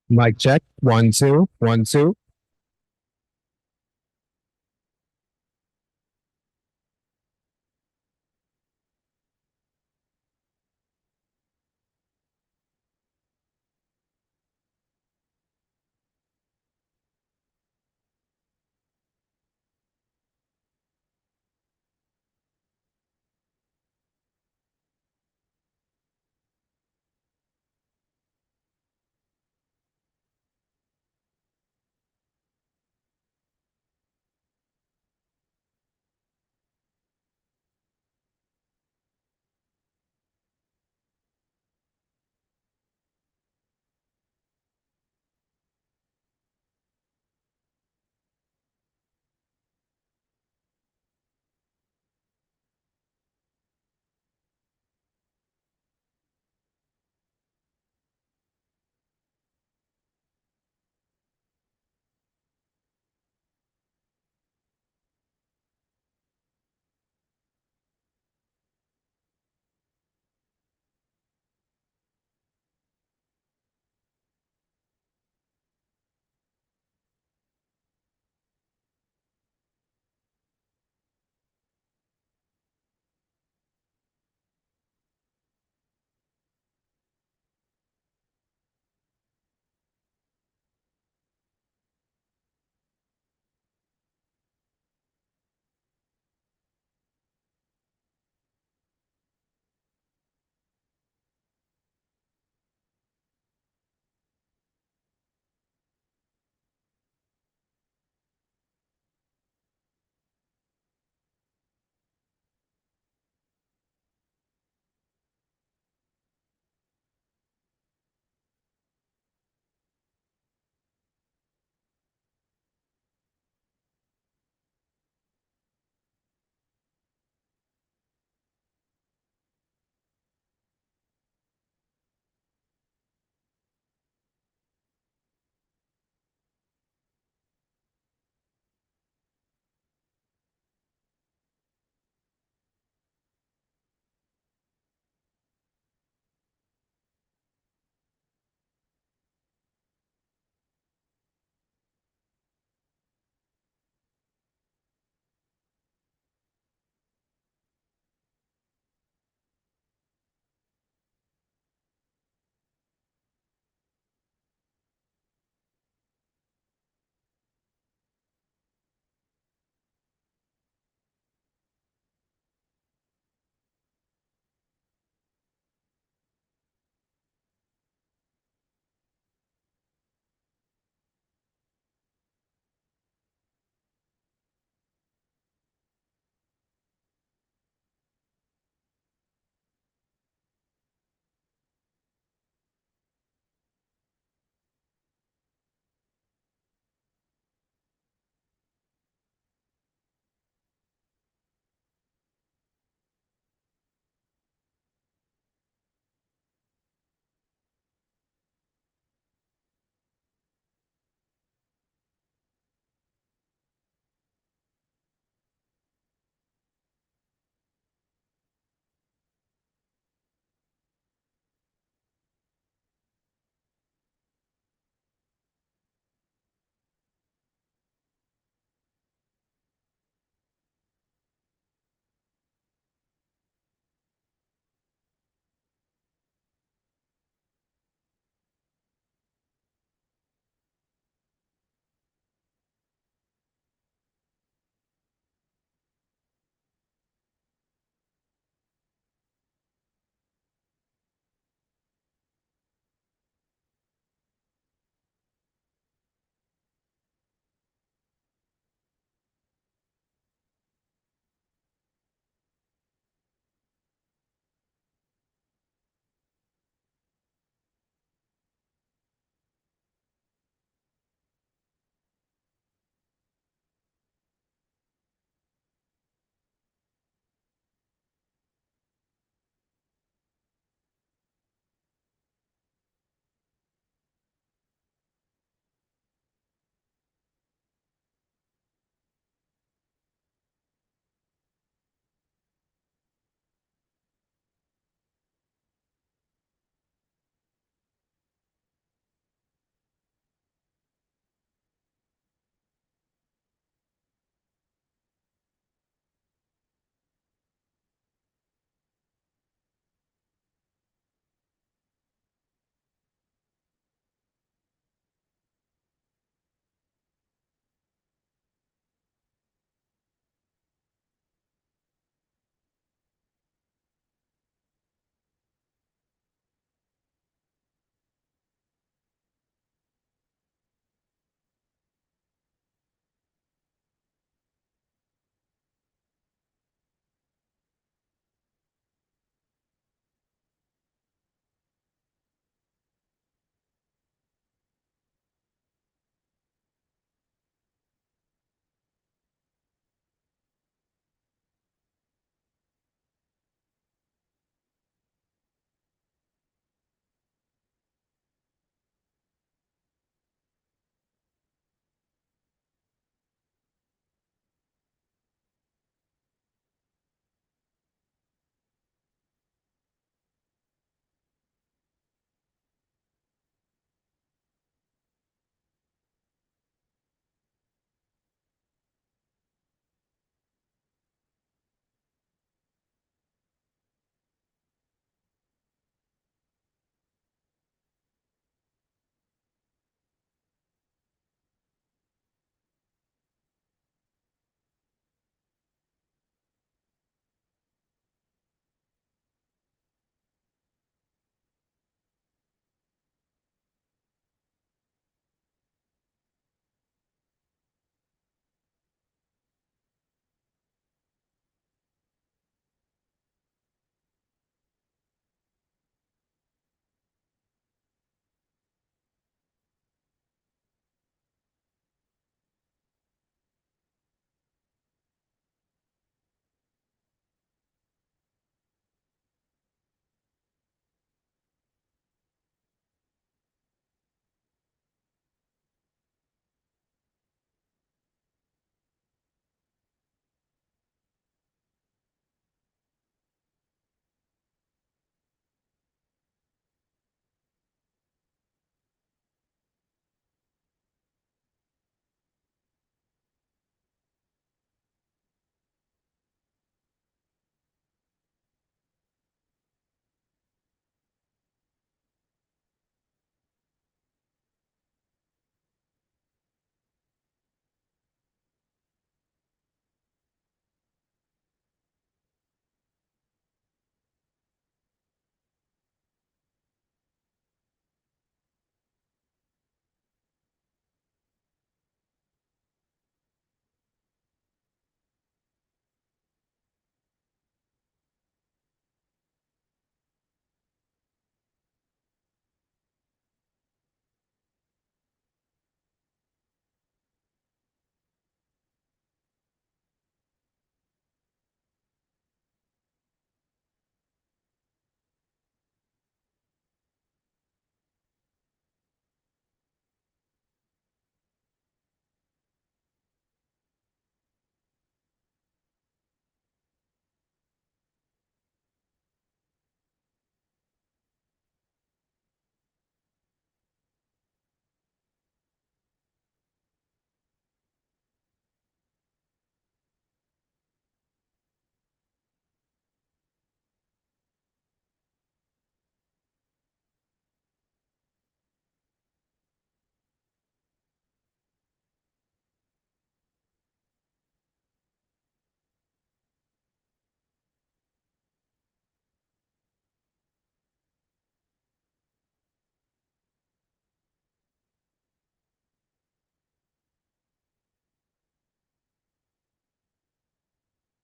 Mic check. 1, 2, 1, 2.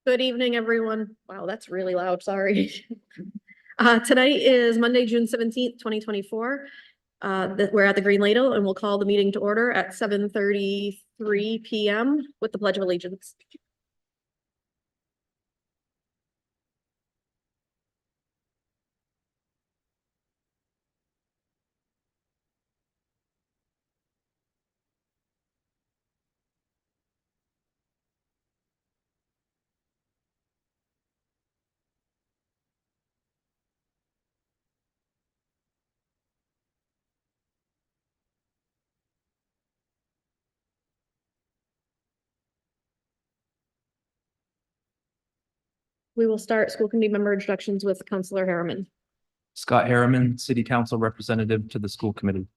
Good evening, everyone. Wow, that's really loud, sorry. Tonight is Monday, June 17th, 2024. We're at the Green Ladle and we'll call the meeting to order at 7:33 p.m. with the Pledge of Allegiance. We will start school committee member introductions with Counselor Harriman. Scott Harriman, City Council Representative to the School Committee.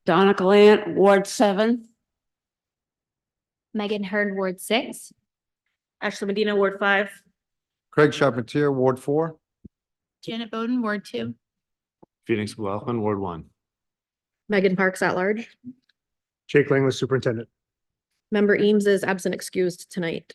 Donna Galant, Ward 7. Megan Hurd, Ward 6. Ashley Medina, Ward 5. Craig Charpentier, Ward 4. Janet Bowden, Ward 2. Phoenix McLaughlin, Ward 1. Megan Parks at large. Jake Langley, Superintendent. Member Eames is absent excused tonight.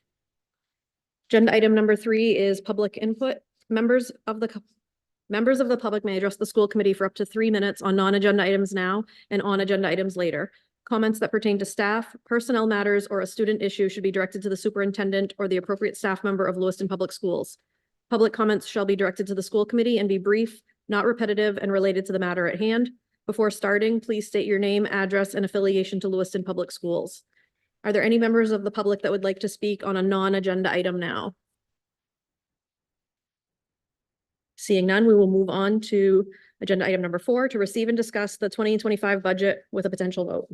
Agenda item number 3 is public input. Members of the public may address the school committee for up to 3 minutes on non-agenda items now and on agenda items later. Comments that pertain to staff, personnel matters, or a student issue should be directed to the superintendent or the appropriate staff member of Lewiston Public Schools. Public comments shall be directed to the school committee and be brief, not repetitive, and related to the matter at hand. Before starting, please state your name, address, and affiliation to Lewiston Public Schools. Are there any members of the public that would like to speak on a non-agenda item now? Seeing none, we will move on to agenda item number 4 to receive and discuss the 2025 budget with a potential vote.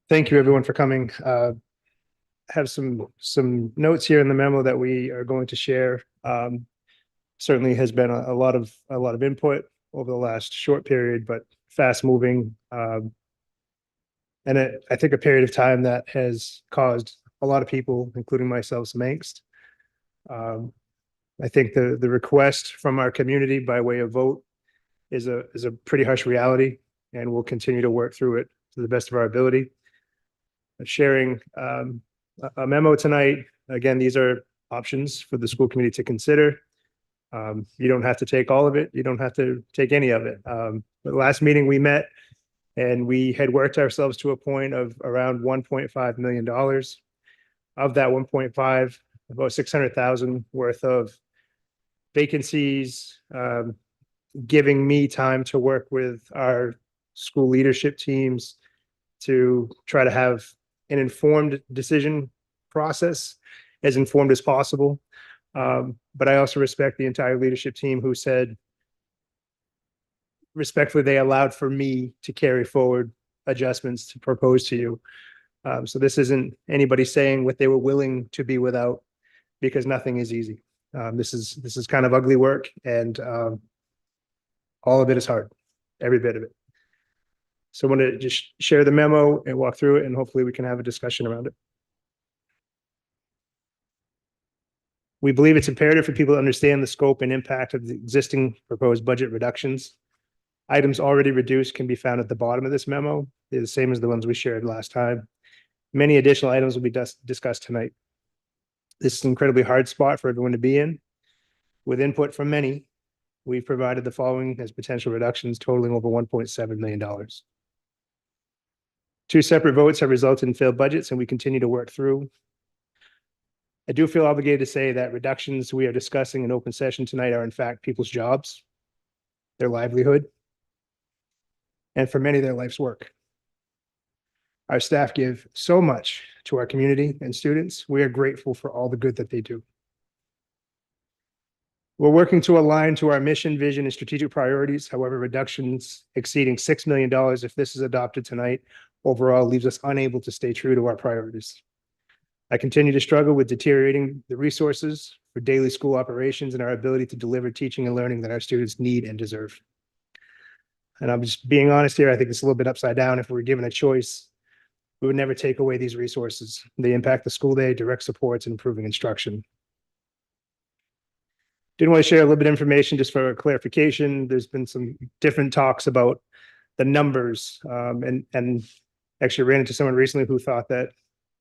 Thank you, everyone, for coming. Have some notes here in the memo that we are going to share. Certainly has been a lot of input over the last short period, but fast moving. And I think a period of time that has caused a lot of people, including myself, some angst. I think the request from our community by way of vote is a pretty harsh reality, and we'll continue to work through it to the best of our ability. Sharing a memo tonight. Again, these are options for the school committee to consider. You don't have to take all of it. You don't have to take any of it. The last meeting we met and we had worked ourselves to a point of around $1.5 million. Of that 1.5, about 600,000 worth of vacancies, giving me time to work with our school leadership teams to try to have an informed decision process, as informed as possible. But I also respect the entire leadership team who said, respectfully, they allowed for me to carry forward adjustments to propose to you. So this isn't anybody saying what they were willing to be without. because nothing is easy. This is kind of ugly work, and all of it is hard, every bit of it. So I want to just share the memo and walk through it, and hopefully we can have a discussion around it. We believe it's imperative for people to understand the scope and impact of the existing proposed budget reductions. Items already reduced can be found at the bottom of this memo. They're the same as the ones we shared last time. Many additional items will be discussed tonight. This is an incredibly hard spot for everyone to be in. With input from many, we've provided the following as potential reductions totaling over $1.7 million. Two separate votes have resulted in failed budgets, and we continue to work through. I do feel obligated to say that reductions we are discussing in open session tonight are in fact people's jobs, their livelihood, and for many, their life's work. Our staff give so much to our community and students. We are grateful for all the good that they do. We're working to align to our mission, vision, and strategic priorities. However, reductions exceeding $6 million, if this is adopted tonight, overall leaves us unable to stay true to our priorities. I continue to struggle with deteriorating the resources for daily school operations and our ability to deliver teaching and learning that our students need and deserve. And I'm just being honest here, I think it's a little bit upside down. If we were given a choice, we would never take away these resources. They impact the school day, direct supports, and improving instruction. Didn't want to share a little bit of information just for clarification. There's been some different talks about the numbers, and actually ran into someone recently who thought that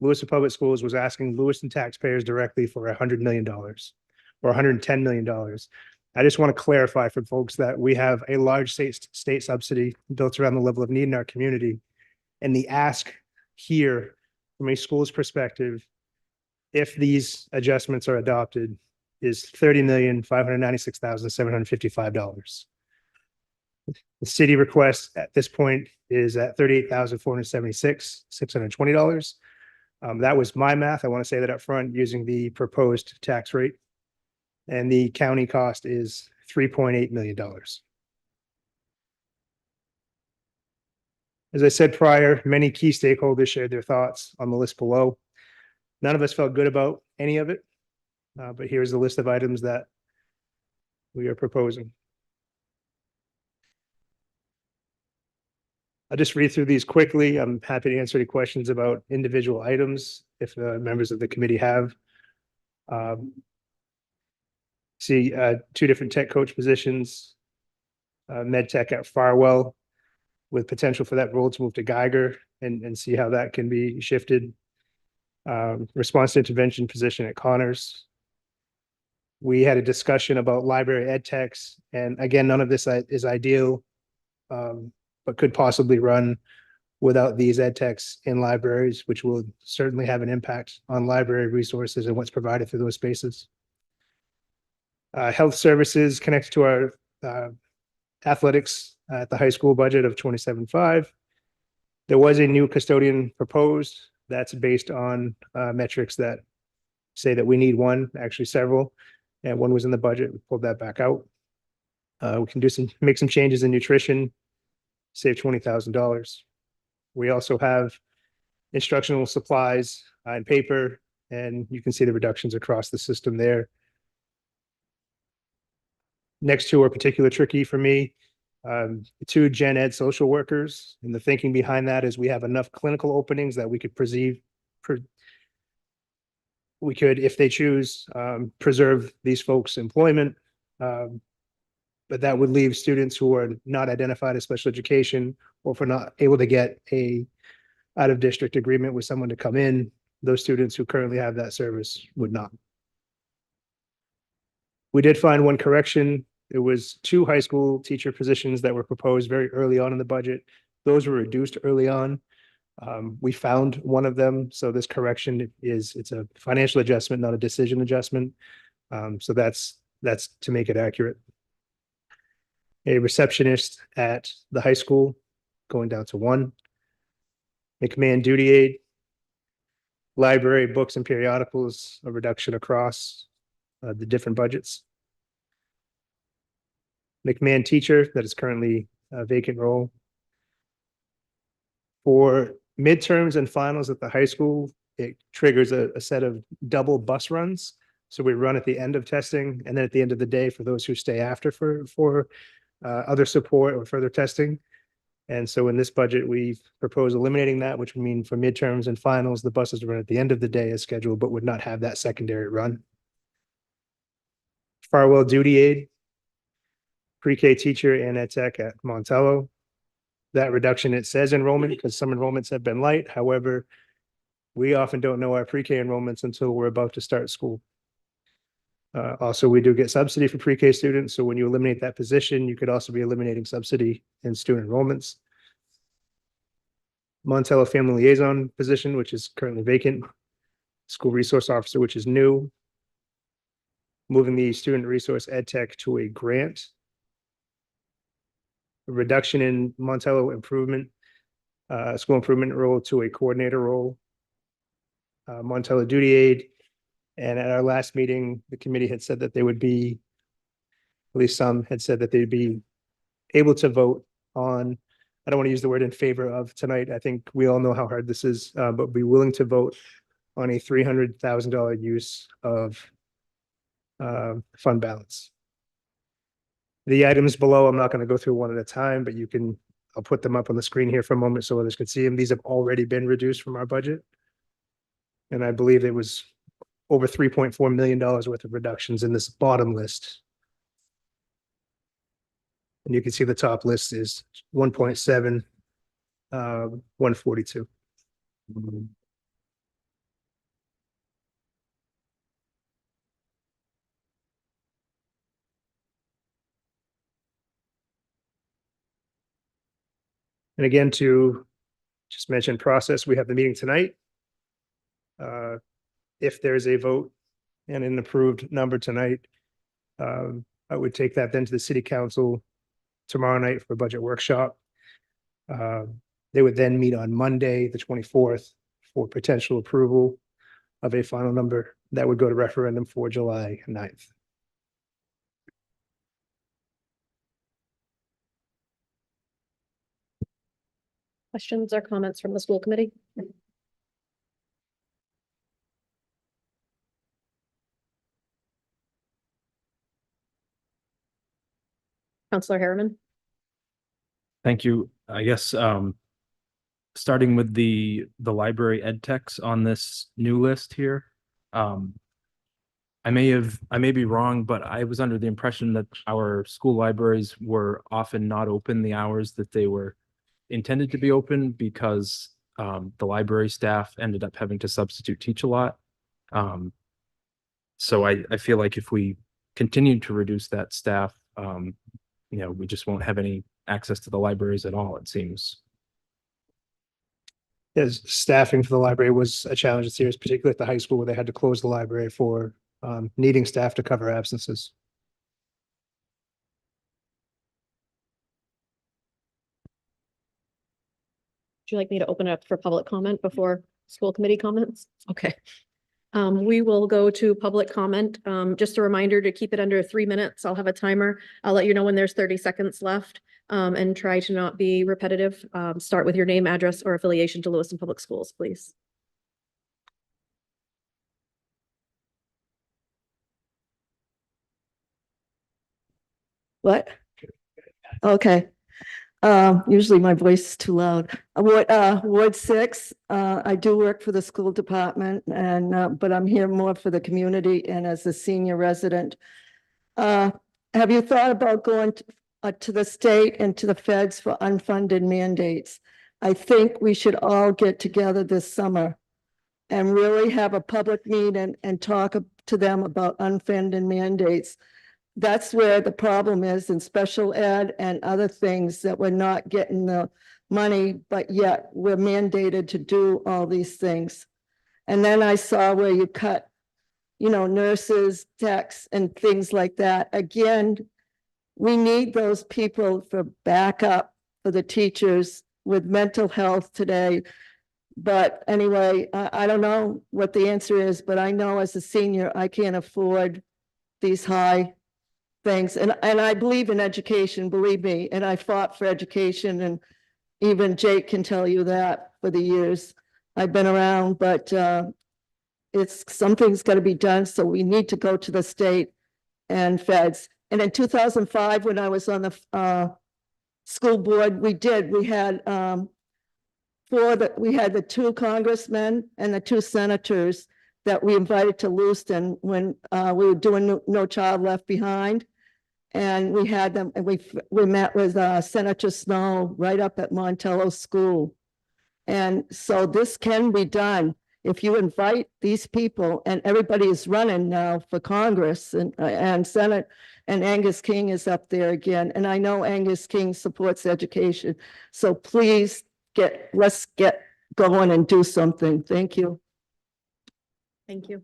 Lewiston Public Schools was asking Lewiston taxpayers directly for $100 million or $110 million. I just want to clarify for folks that we have a large state subsidy built around the level of need in our community. And the ask here from a school's perspective, if these adjustments are adopted, is $30,596,755. The city request at this point is at $38,476,620. That was my math. I want to say that up front using the proposed tax rate. And the county cost is $3.8 million. As I said prior, many key stakeholders shared their thoughts on the list below. None of us felt good about any of it, but here's the list of items that we are proposing. I'll just read through these quickly. I'm happy to answer any questions about individual items if members of the committee have. See two different tech coach positions, med tech at Farwell, with potential for that role to move to Geiger and see how that can be shifted. Response to intervention position at Connors. We had a discussion about library ed techs, and again, none of this is ideal, but could possibly run without these ed techs in libraries, which will certainly have an impact on library resources and what's provided through those spaces. Health services connected to our athletics at the high school budget of 27.5. There was a new custodian proposed. That's based on metrics that say that we need one, actually several, and one was in the budget. We pulled that back out. We can make some changes in nutrition, save $20,000. We also have instructional supplies and paper, and you can see the reductions across the system there. Next two are particularly tricky for me. Two gen ed social workers, and the thinking behind that is we have enough clinical openings that we could if they choose, preserve these folks' employment. But that would leave students who are not identified as special education, or if we're not able to get a out of district agreement with someone to come in, those students who currently have that service would not. We did find one correction. There was two high school teacher positions that were proposed very early on in the budget. Those were reduced early on. We found one of them. So this correction it's a financial adjustment, not a decision adjustment. So that's to make it accurate. A receptionist at the high school going down to one. A command duty aide. Library, books, and periodicals, a reduction across the different budgets. McMahon teacher, that is currently a vacant role. For midterms and finals at the high school, it triggers a set of double bus runs. So we run at the end of testing and then at the end of the day for those who stay after for other support or further testing. And so in this budget, we've proposed eliminating that, which would mean for midterms and finals, the buses run at the end of the day as scheduled, but would not have that secondary run. Farwell duty aid, pre-K teacher and ed tech at Montello. That reduction, it says enrollment because some enrollments have been light. However, we often don't know our pre-K enrollments until we're about to start school. Also, we do get subsidy for pre-K students. So when you eliminate that position, you could also be eliminating subsidy in student enrollments. Montello family liaison position, which is currently vacant. School resource officer, which is new. Moving the student resource ed tech to a grant. A reduction in Montello improvement, school improvement role to a coordinator role. Montello duty aid. And at our last meeting, the committee had said that they would be, at least some had said that they'd be able to vote on, I don't want to use the word in favor of tonight. I think we all know how hard this is, but be willing to vote on a $300,000 use of fund balance. The items below, I'm not going to go through one at a time, but I'll put them up on the screen here for a moment so others could see them. These have already been reduced from our budget. And I believe it was over $3.4 million worth of reductions in this bottom list. And you can see the top list is 1.7, 142. And again, to just mention process, we have the meeting tonight. If there's a vote and an approved number tonight, I would take that then to the city council tomorrow night for a budget workshop. They would then meet on Monday, the 24th, for potential approval of a final number that would go to referendum for July 9th. Questions or comments from the school committee? Counselor Harriman? Thank you. I guess starting with the library ed techs on this new list here. I may be wrong, but I was under the impression that our school libraries were often not open the hours that they were intended to be open because the library staff ended up having to substitute teach a lot. So I feel like if we continue to reduce that staff, we just won't have any access to the libraries at all, it seems. Yes, staffing for the library was a challenge this year, particularly at the high school where they had to close the library for needing staff to cover absences. Would you like me to open it up for public comment before school committee comments? Okay. We will go to public comment. Just a reminder to keep it under 3 minutes. I'll have a timer. I'll let you know when there's 30 seconds left, and try to not be repetitive. Start with your name, address, or affiliation to Lewiston Public Schools, please. What? Okay. Usually my voice is too loud. Ward 6, I do work for the school department and, but I'm here more for the community and as a senior resident. Have you thought about going to the state and to the feds for unfunded mandates? I think we should all get together this summer and really have a public meeting and talk to them about unfunded mandates. That's where the problem is in special ed and other things that we're not getting the money, but yet we're mandated to do all these things. And then I saw where you cut, nurses, techs, and things like that. Again, we need those people for backup for the teachers with mental health today. But anyway, I don't know what the answer is, but I know as a senior, I can't afford these high things. And I believe in education, believe me, and I fought for education, and even Jake can tell you that for the years I've been around, but something's got to be done, so we need to go to the state and feds. And in 2005, when I was on the school board, we had we had the two congressmen and the two senators that we invited to Lewiston when we were doing No Child Left Behind. And we had them, and we met with Senator Snow right up at Montello School. And so this can be done if you invite these people, and everybody is running now for Congress and Senate, and Angus King is up there again. And I know Angus King supports education. So please let's get going and do something. Thank you. Thank you.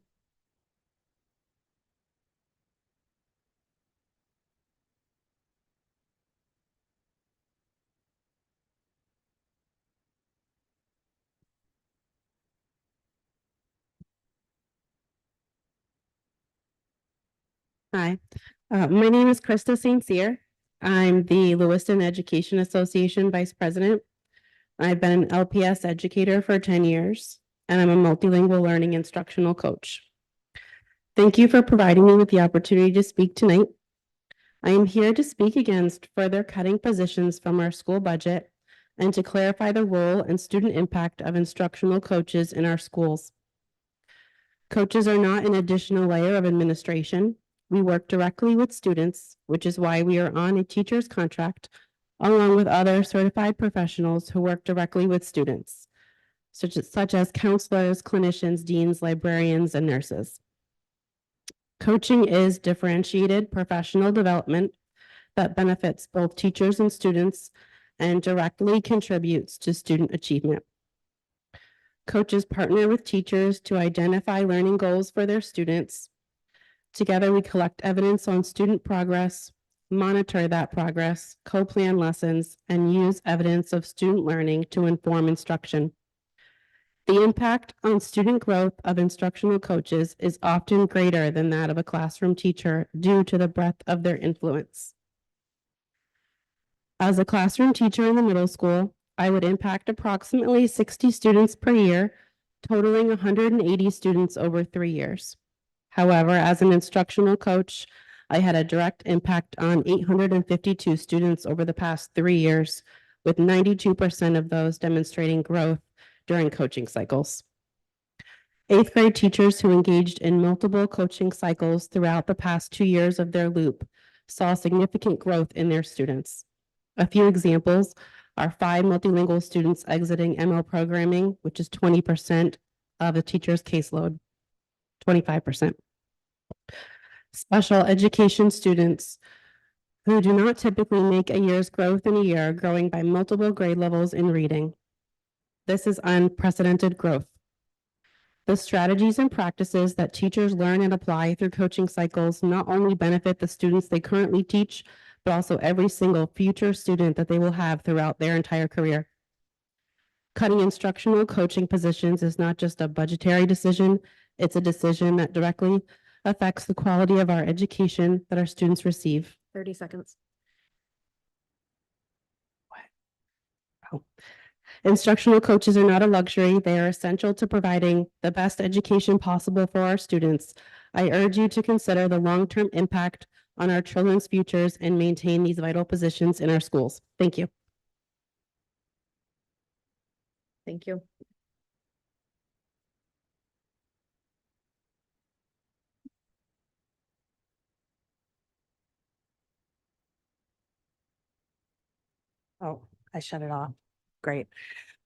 Hi, my name is Krista St. Cyr. I'm the Lewiston Education Association Vice President. I've been an LPS educator for 10 years, and I'm a multilingual learning instructional coach. Thank you for providing me with the opportunity to speak tonight. I am here to speak against further cutting positions from our school budget and to clarify the role and student impact of instructional coaches in our schools. Coaches are not an additional layer of administration. We work directly with students, which is why we are on a teacher's contract, along with other certified professionals who work directly with students, such as counselors, clinicians, deans, librarians, and nurses. Coaching is differentiated professional development that benefits both teachers and students and directly contributes to student achievement. Coaches partner with teachers to identify learning goals for their students. Together, we collect evidence on student progress, monitor that progress, co-plan lessons, and use evidence of student learning to inform instruction. The impact on student growth of instructional coaches is often greater than that of a classroom teacher due to the breadth of their influence. As a classroom teacher in the middle school, I would impact approximately 60 students per year, totaling 180 students over 3 years. However, as an instructional coach, I had a direct impact on 852 students over the past 3 years, with 92% of those demonstrating growth during coaching cycles. 8th grade teachers who engaged in multiple coaching cycles throughout the past 2 years of their loop saw significant growth in their students. A few examples are 5 multilingual students exiting ML programming, which is 20% of the teacher's caseload. 25%. Special education students who do not typically make a year's growth in a year, growing by multiple grade levels in reading. This is unprecedented growth. The strategies and practices that teachers learn and apply through coaching cycles not only benefit the students they currently teach, but also every single future student that they will have throughout their entire career. Cutting instructional coaching positions is not just a budgetary decision, it's a decision that directly affects the quality of our education that our students receive. 30 seconds. Instructional coaches are not a luxury. They are essential to providing the best education possible for our students. I urge you to consider the long-term impact on our children's futures and maintain these vital positions in our schools. Thank you. Thank you. Oh, I shut it off. Great.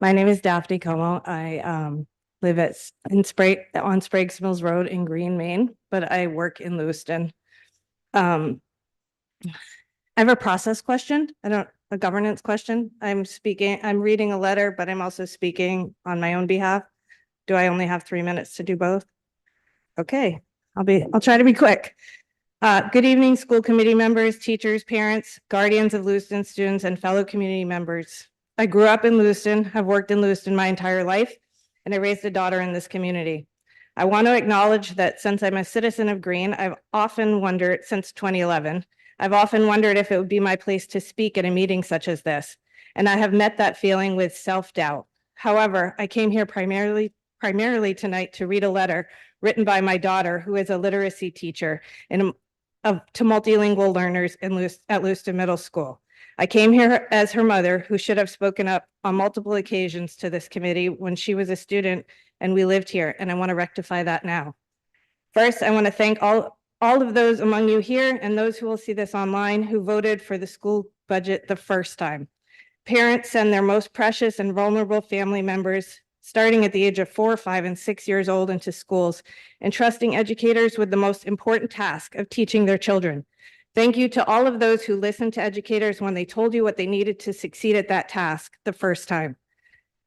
My name is Daphne Como. I live on Sprague's Mills Road in Green, Maine, but I work in Lewiston. I have a process question. A governance question. I'm reading a letter, but I'm also speaking on my own behalf. Do I only have 3 minutes to do both? Okay, I'll try to be quick. Good evening, school committee members, teachers, parents, guardians of Lewiston students, and fellow community members. I grew up in Lewiston, have worked in Lewiston my entire life, and I raised a daughter in this community. I want to acknowledge that since I'm a citizen of Green, I've often wondered, since 2011, I've often wondered if it would be my place to speak at a meeting such as this, and I have met that feeling with self-doubt. However, I came here primarily primarily tonight to read a letter written by my daughter, who is a literacy teacher to multilingual learners at Lewiston Middle School. I came here as her mother, who should have spoken up on multiple occasions to this committee when she was a student and we lived here, and I want to rectify that now. First, I want to thank all of those among you here and those who will see this online who voted for the school budget the first time. Parents send their most precious and vulnerable family members, starting at the age of 4, 5, and 6 years old, into schools, entrusting educators with the most important task of teaching their children. Thank you to all of those who listened to educators when they told you what they needed to succeed at that task the first time.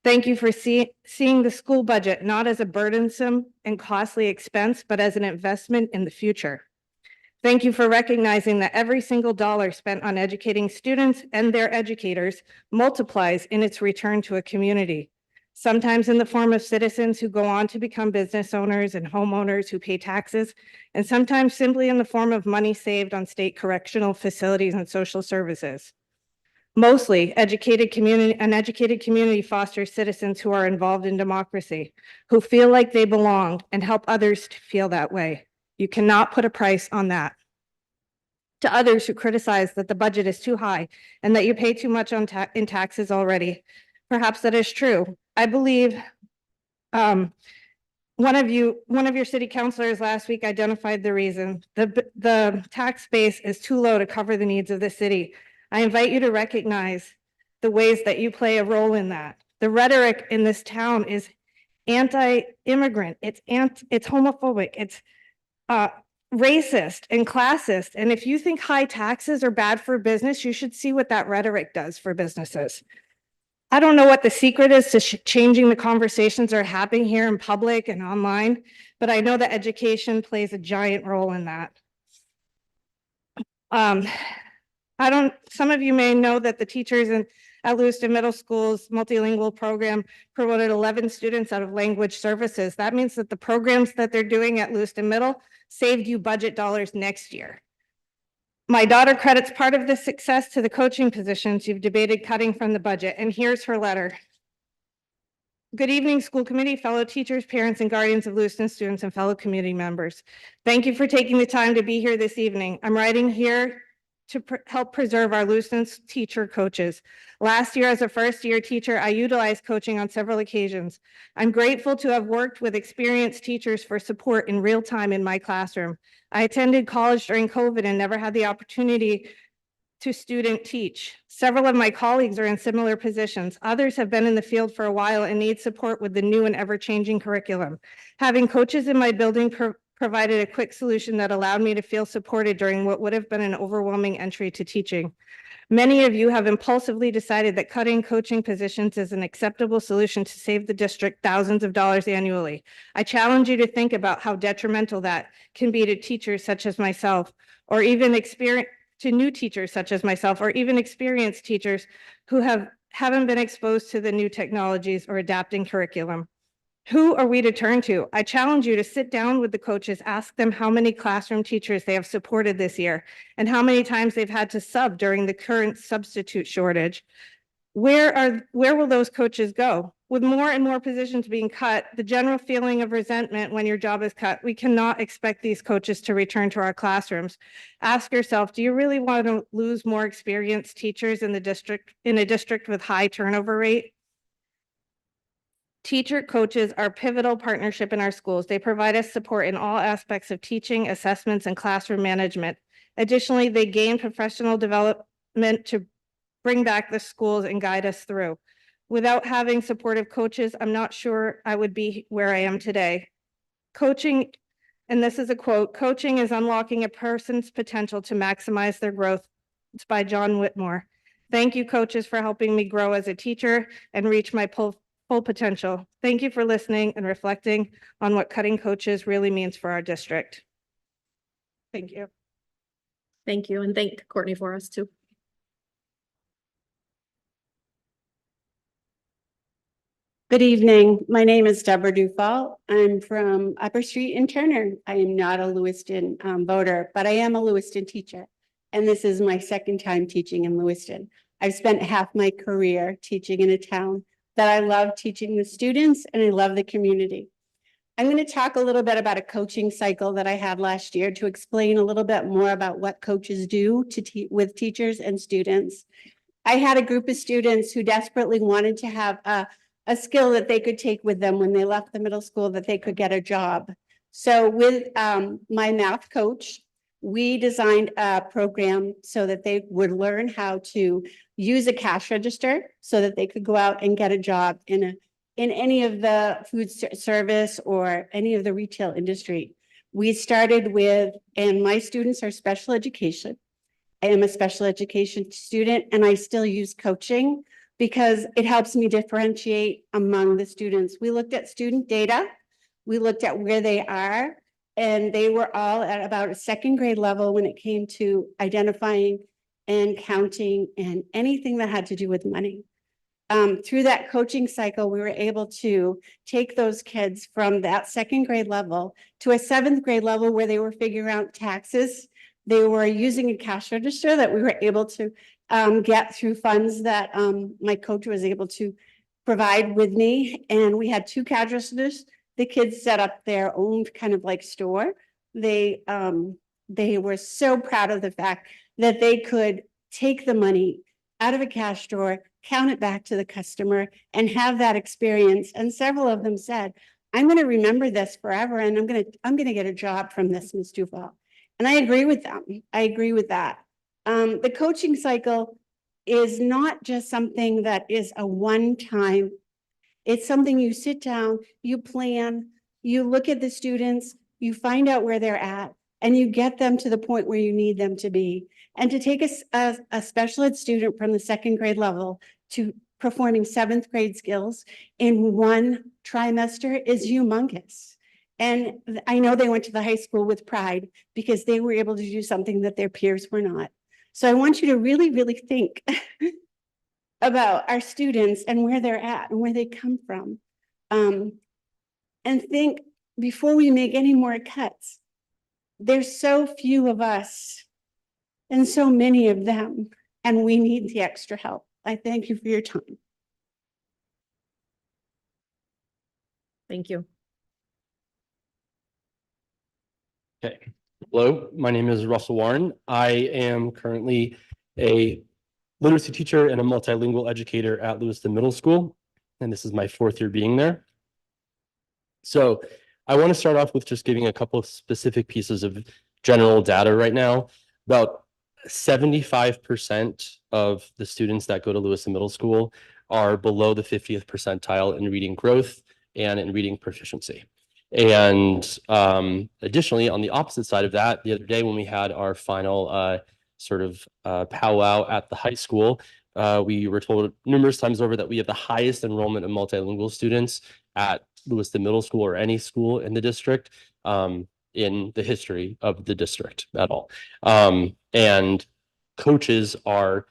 Thank you for seeing the school budget not as a burdensome and costly expense, but as an investment in the future. Thank you for recognizing that every single dollar spent on educating students and their educators multiplies in its return to a community, sometimes in the form of citizens who go on to become business owners and homeowners who pay taxes, and sometimes simply in the form of money saved on state correctional facilities and social services. Mostly, an educated community fosters citizens who are involved in democracy, who feel like they belong and help others to feel that way. You cannot put a price on that. To others who criticize that the budget is too high and that you pay too much in taxes already, perhaps that is true. I believe one of your city councilors last week identified the reason. The tax base is too low to cover the needs of the city. I invite you to recognize the ways that you play a role in that. The rhetoric in this town is anti-immigrant, it's homophobic, it's racist and classist. And if you think high taxes are bad for business, you should see what that rhetoric does for businesses. I don't know what the secret is to changing the conversations that are happening here in public and online, but I know that education plays a giant role in that. Some of you may know that the teachers at Lewiston Middle School's multilingual program promoted 11 students out of language services. That means that the programs that they're doing at Lewiston Middle saved you budget dollars next year. My daughter credits part of this success to the coaching positions you've debated cutting from the budget, and here's her letter. Good evening, school committee, fellow teachers, parents, and guardians of Lewiston students, and fellow community members. Thank you for taking the time to be here this evening. I'm writing here to help preserve our Lewiston teacher coaches. Last year, as a first-year teacher, I utilized coaching on several occasions. I'm grateful to have worked with experienced teachers for support in real time in my classroom. I attended college during COVID and never had the opportunity to student teach. Several of my colleagues are in similar positions. Others have been in the field for a while and need support with the new and ever-changing curriculum. Having coaches in my building provided a quick solution that allowed me to feel supported during what would have been an overwhelming entry to teaching. Many of you have impulsively decided that cutting coaching positions is an acceptable solution to save the district thousands of dollars annually. I challenge you to think about how detrimental that can be to teachers such as myself, or even to new teachers such as myself, or even experienced teachers who haven't been exposed to the new technologies or adapting curriculum. Who are we to turn to? I challenge you to sit down with the coaches, ask them how many classroom teachers they have supported this year and how many times they've had to sub during the current substitute shortage. Where will those coaches go? With more and more positions being cut, the general feeling of resentment when your job is cut, we cannot expect these coaches to return to our classrooms. Ask yourself, do you really want to lose more experienced teachers in a district with high turnover rate? Teacher coaches are a pivotal partnership in our schools. They provide us support in all aspects of teaching, assessments, and classroom management. Additionally, they gain professional development to bring back the schools and guide us through. Without having supportive coaches, I'm not sure I would be where I am today. Coaching, and this is a quote, "Coaching is unlocking a person's potential to maximize their growth." It's by John Whitmore. Thank you, coaches, for helping me grow as a teacher and reach my full potential. Thank you for listening and reflecting on what cutting coaches really means for our district. Thank you. Thank you, and thank Courtney for us too. Good evening. My name is Deborah Dufall. I'm from Upper Street in Turner. I am not a Lewiston voter, but I am a Lewiston teacher. And this is my second time teaching in Lewiston. I've spent half my career teaching in a town that I love teaching the students and I love the community. I'm going to talk a little bit about a coaching cycle that I had last year to explain a little bit more about what coaches do with teachers and students. I had a group of students who desperately wanted to have a skill that they could take with them when they left the middle school, that they could get a job. So with my math coach, we designed a program so that they would learn how to use a cash register so that they could go out and get a job in any of the food service or any of the retail industry. We started with, and my students are special education. I am a special education student and I still use coaching because it helps me differentiate among the students. We looked at student data. We looked at where they are, and they were all at about a second grade level when it came to identifying and counting and anything that had to do with money. Through that coaching cycle, we were able to take those kids from that second grade level to a seventh grade level where they were figuring out taxes. They were using a cash register that we were able to get through funds that my coach was able to provide with me. And we had 2 cash registers. The kids set up their own kind of like store. They were so proud of the fact that they could take the money out of a cash store, count it back to the customer, and have that experience. And several of them said, I'm going to remember this forever, and I'm going to get a job from this, Ms. Duval. And I agree with them. I agree with that. The coaching cycle is not just something that is a one-time. It's something you sit down, you plan, you look at the students, you find out where they're at, and you get them to the point where you need them to be. And to take a special ed student from the second grade level to performing 7th grade skills in one trimester is humongous. And I know they went to the high school with pride because they were able to do something that their peers were not. So I want you to really, really think about our students and where they're at and where they come from. And think before we make any more cuts. There's so few of us and so many of them, and we need the extra help. I thank you for your time. Thank you. Okay. Hello, my name is Russell Warren. I am currently a literacy teacher and a multilingual educator at Lewiston Middle School, and this is my 4th year being there. So I want to start off with just giving a couple of specific pieces of general data right now. About 75% of the students that go to Lewiston Middle School are below the 50th percentile in reading growth and in reading proficiency. And additionally, on the opposite side of that, the other day when we had our final powwow at the high school, we were told numerous times over that we have the highest enrollment of multilingual students at Lewiston Middle School or any school in the district in the history of the district at all. And coaches are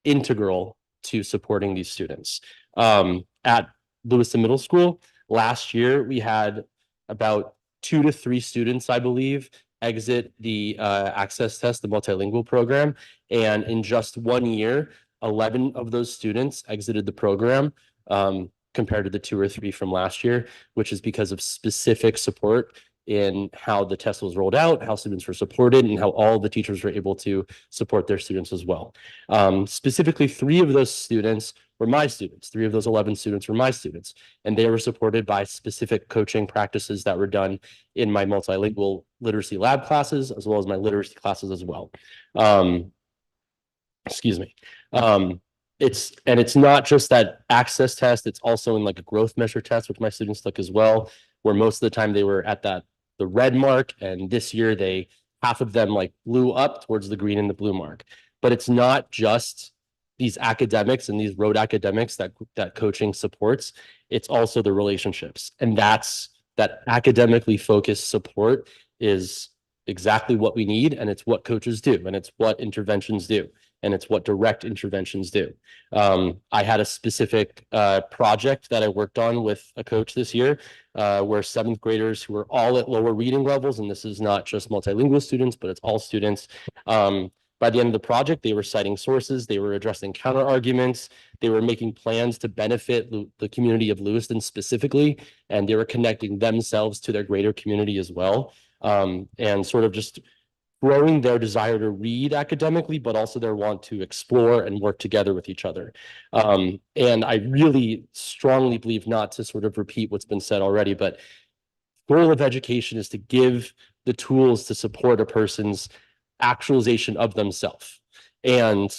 integral to supporting these students. At Lewiston Middle School, last year, we had about 2 to 3 students, I believe, exit the access test, the multilingual program. And in just 1 year, 11 of those students exited the program compared to the 2 or 3 from last year, which is because of specific support in how the test was rolled out, how students were supported, and how all the teachers were able to support their students as well. Specifically, 3 of those students were my students. 3 of those 11 students were my students, and they were supported by specific coaching practices that were done in my multilingual literacy lab classes, as well as my literacy classes as well. Excuse me. It's not just that access test, it's also in like a growth measure test, which my students took as well, where most of the time they were at the red mark, and this year half of them like blew up towards the green and the blue mark. But it's not just these academics and these road academics that coaching supports, it's also the relationships. And that academically focused support is exactly what we need, and it's what coaches do, and it's what interventions do, and it's what direct interventions do. I had a specific project that I worked on with a coach this year where 7th graders who were all at lower reading levels, and this is not just multilingual students, but it's all students, By the end of the project, they were citing sources, they were addressing counter arguments, they were making plans to benefit the community of Lewiston specifically, and they were connecting themselves to their greater community as well. And sort of just growing their desire to read academically, but also their want to explore and work together with each other. And I really strongly believe, not to sort of repeat what's been said already, but goal of education is to give the tools to support a person's actualization of themselves. And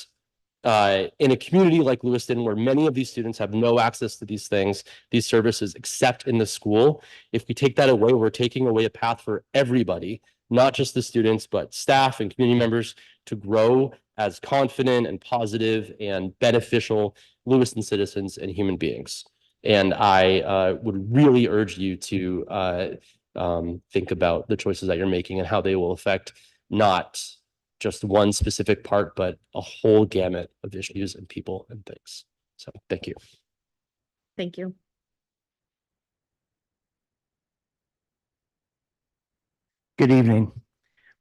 in a community like Lewiston, where many of these students have no access to these things, these services, except in the school, if we take that away, we're taking away a path for everybody, not just the students, but staff and community members, to grow as confident and positive and beneficial Lewiston citizens and human beings. And I would really urge you to think about the choices that you're making and how they will affect not just one specific part, but a whole gamut of issues and people and things. So thank you. Thank you. Good evening.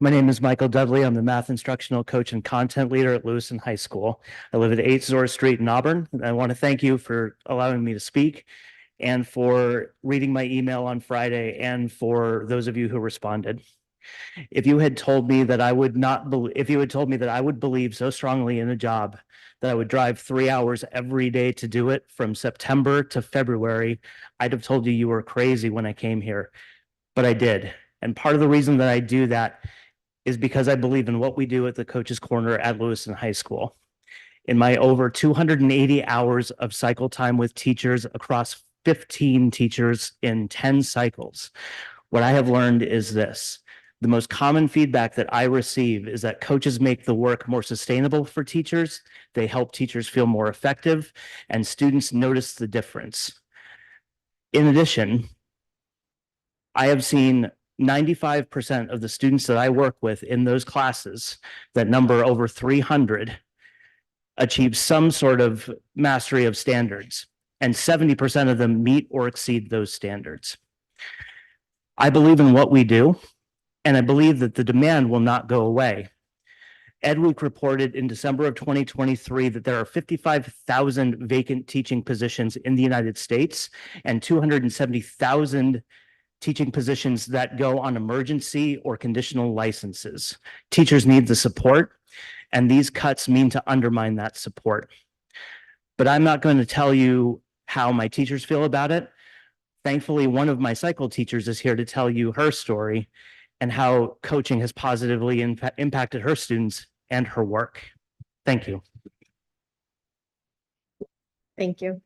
My name is Michael Dudley. I'm the math instructional coach and content leader at Lewiston High School. I live at 8 Zora Street in Auburn. And I want to thank you for allowing me to speak and for reading my email on Friday, and for those of you who responded. If you had told me that I would not believe, if you had told me that I would believe so strongly in a job that I would drive 3 hours every day to do it from September to February, I'd have told you you were crazy when I came here, but I did. And part of the reason that I do that is because I believe in what we do at the Coach's Corner at Lewiston High School. In my over 280 hours of cycle time with teachers across 15 teachers in 10 cycles, what I have learned is this. The most common feedback that I receive is that coaches make the work more sustainable for teachers. They help teachers feel more effective, and students notice the difference. In addition, I have seen 95% of the students that I work with in those classes, that number over 300, achieve some sort of mastery of standards, and 70% of them meet or exceed those standards. I believe in what we do, and I believe that the demand will not go away. Ed Week reported in December of 2023 that there are 55,000 vacant teaching positions in the United States and 270,000 teaching positions that go on emergency or conditional licenses. Teachers need the support, and these cuts mean to undermine that support. But I'm not going to tell you how my teachers feel about it. Thankfully, one of my cycle teachers is here to tell you her story and how coaching has positively impacted her students and her work. Thank you. Thank you.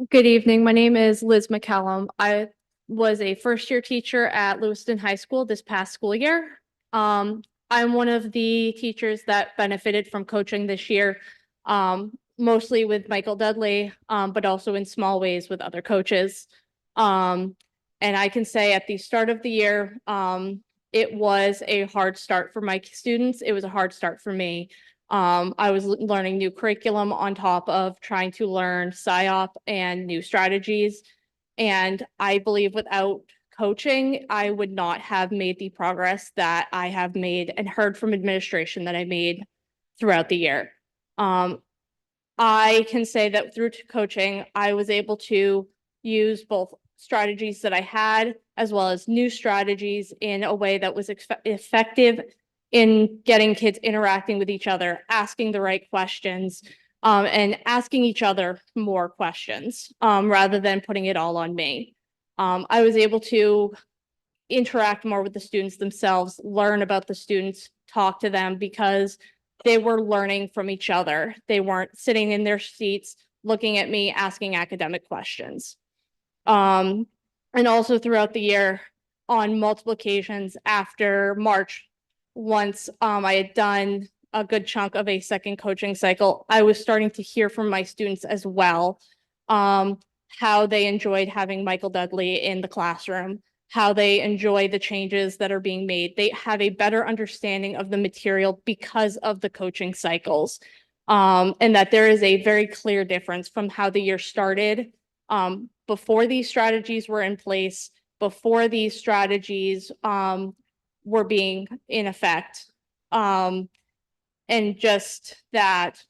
Good evening. My name is Liz McCallum. I was a first-year teacher at Lewiston High School this past school year. I'm one of the teachers that benefited from coaching this year, mostly with Michael Dudley, but also in small ways with other coaches. And I can say at the start of the year, it was a hard start for my students. It was a hard start for me. I was learning new curriculum on top of trying to learn PSYOP and new strategies. And I believe without coaching, I would not have made the progress that I have made and heard from administration that I made throughout the year. I can say that through coaching, I was able to use both strategies that I had as well as new strategies in a way that was effective in getting kids interacting with each other, asking the right questions, and asking each other more questions, rather than putting it all on me. I was able to interact more with the students themselves, learn about the students, talk to them, because they were learning from each other. They weren't sitting in their seats, looking at me, asking academic questions. And also throughout the year, on multiple occasions after March, once I had done a good chunk of a second coaching cycle, I was starting to hear from my students as well, how they enjoyed having Michael Dudley in the classroom, how they enjoy the changes that are being made. They have a better understanding of the material because of the coaching cycles, and that there is a very clear difference from how the year started, before these strategies were in place, before these strategies were being in effect. And just that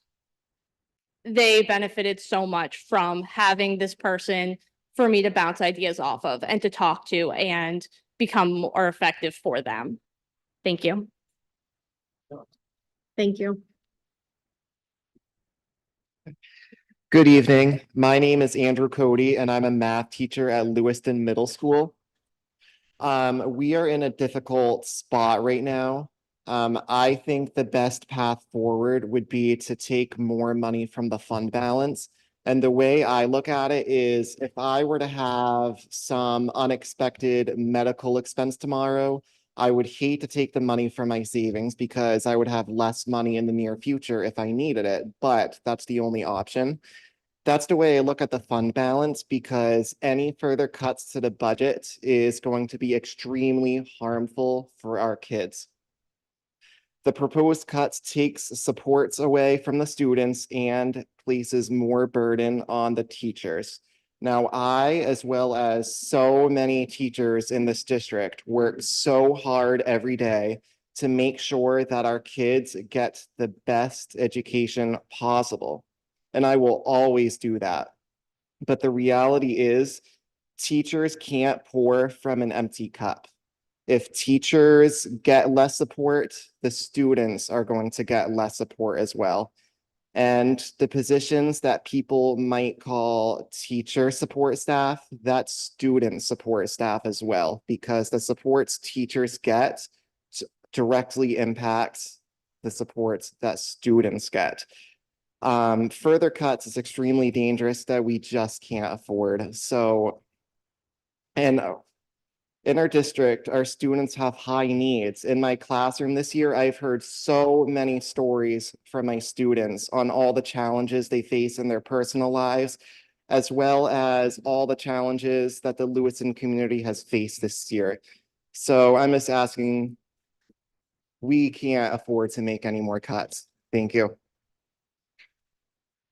they benefited so much from having this person for me to bounce ideas off of and to talk to and become more effective for them. Thank you. Thank you. Good evening. My name is Andrew Cody and I'm a math teacher at Lewiston Middle School. We are in a difficult spot right now. I think the best path forward would be to take more money from the fund balance. And the way I look at it is if I were to have some unexpected medical expense tomorrow, I would hate to take the money from my savings because I would have less money in the near future if I needed it, but that's the only option. That's the way I look at the fund balance because any further cuts to the budget is going to be extremely harmful for our kids. The proposed cuts takes supports away from the students and places more burden on the teachers. Now, I, as well as so many teachers in this district, work so hard every day to make sure that our kids get the best education possible. And I will always do that. But the reality is, teachers can't pour from an empty cup. If teachers get less support, the students are going to get less support as well. And the positions that people might call teacher support staff, that's student support staff as well, because the supports teachers get directly impacts the supports that students get. Further cuts is extremely dangerous that we just can't afford. So, and in our district, our students have high needs. In my classroom this year, I've heard so many stories from my students on all the challenges they face in their personal lives, as well as all the challenges that the Lewiston community has faced this year. So I'm just asking, we can't afford to make any more cuts. Thank you.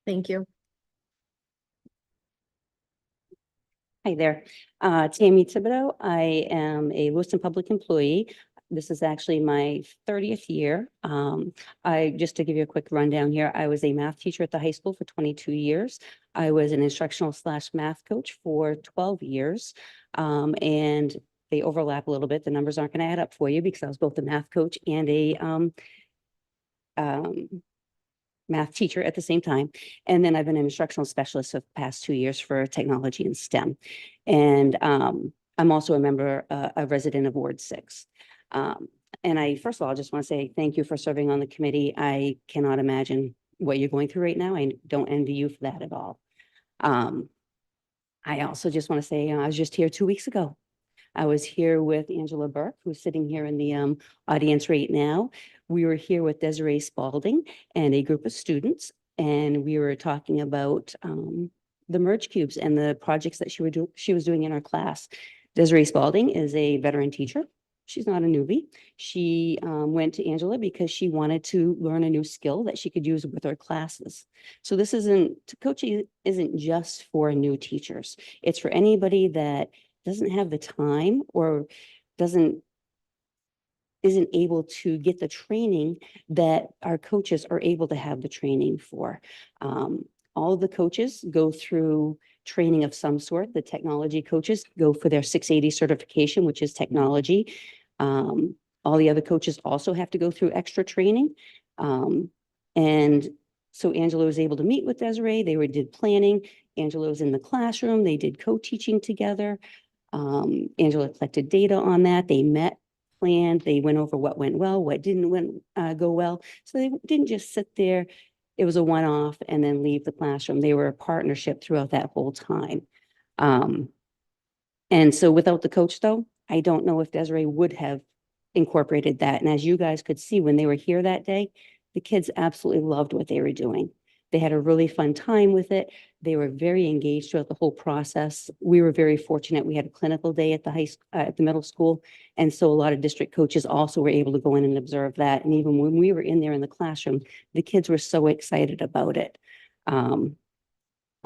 Thank you. Hi there, Tammy Thibodeau. I am a Lewiston public employee. This is actually my 30th year. Just to give you a quick rundown here, I was a math teacher at the high school for 22 years. I was an instructional / math coach for 12 years. And they overlap a little bit. The numbers aren't going to add up for you because I was both a math coach and a math teacher at the same time. And then I've been an instructional specialist for the past 2 years for technology and STEM. And I'm also a member, a resident of Ward 6. And I, first of all, just want to say thank you for serving on the committee. I cannot imagine what you're going through right now. I don't envy you for that at all. I also just want to say I was just here 2 weeks ago. I was here with Angela Burke, who's sitting here in the audience right now. We were here with Desiree Spalding and a group of students, and we were talking about the merge cubes and the projects that she was doing in our class. Desiree Spalding is a veteran teacher. She's not a newbie. She went to Angela because she wanted to learn a new skill that she could use with her classes. So this coaching isn't just for new teachers. It's for anybody that doesn't have the time or isn't able to get the training that our coaches are able to have the training for. All of the coaches go through training of some sort. The technology coaches go for their 680 certification, which is technology. All the other coaches also have to go through extra training. And so Angela was able to meet with Desiree. They did planning. Angela was in the classroom. They did co-teaching together. Angela collected data on that. They met, planned, they went over what went well, what didn't go well. So they didn't just sit there. It was a one-off and then leave the classroom. They were a partnership throughout that whole time. And so without the coach though, I don't know if Desiree would have incorporated that. And as you guys could see when they were here that day, the kids absolutely loved what they were doing. They had a really fun time with it. They were very engaged throughout the whole process. We were very fortunate. We had a clinical day at the middle school. And so a lot of district coaches also were able to go in and observe that. And even when we were in there in the classroom, the kids were so excited about it.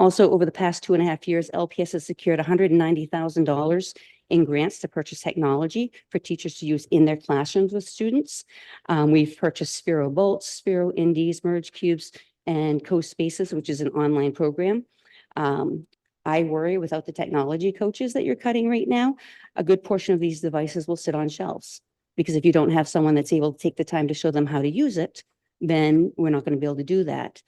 Also, over the past 2.5 years, LPS has secured $190,000 in grants to purchase technology for teachers to use in their classrooms with students. We've purchased Sphero Bolts, Sphero Indies, Merge Cubes, and Co-Spaces, which is an online program. I worry without the technology coaches that you're cutting right now, a good portion of these devices will sit on shelves. Because if you don't have someone that's able to take the time to show them how to use it, then we're not going to be able to do that.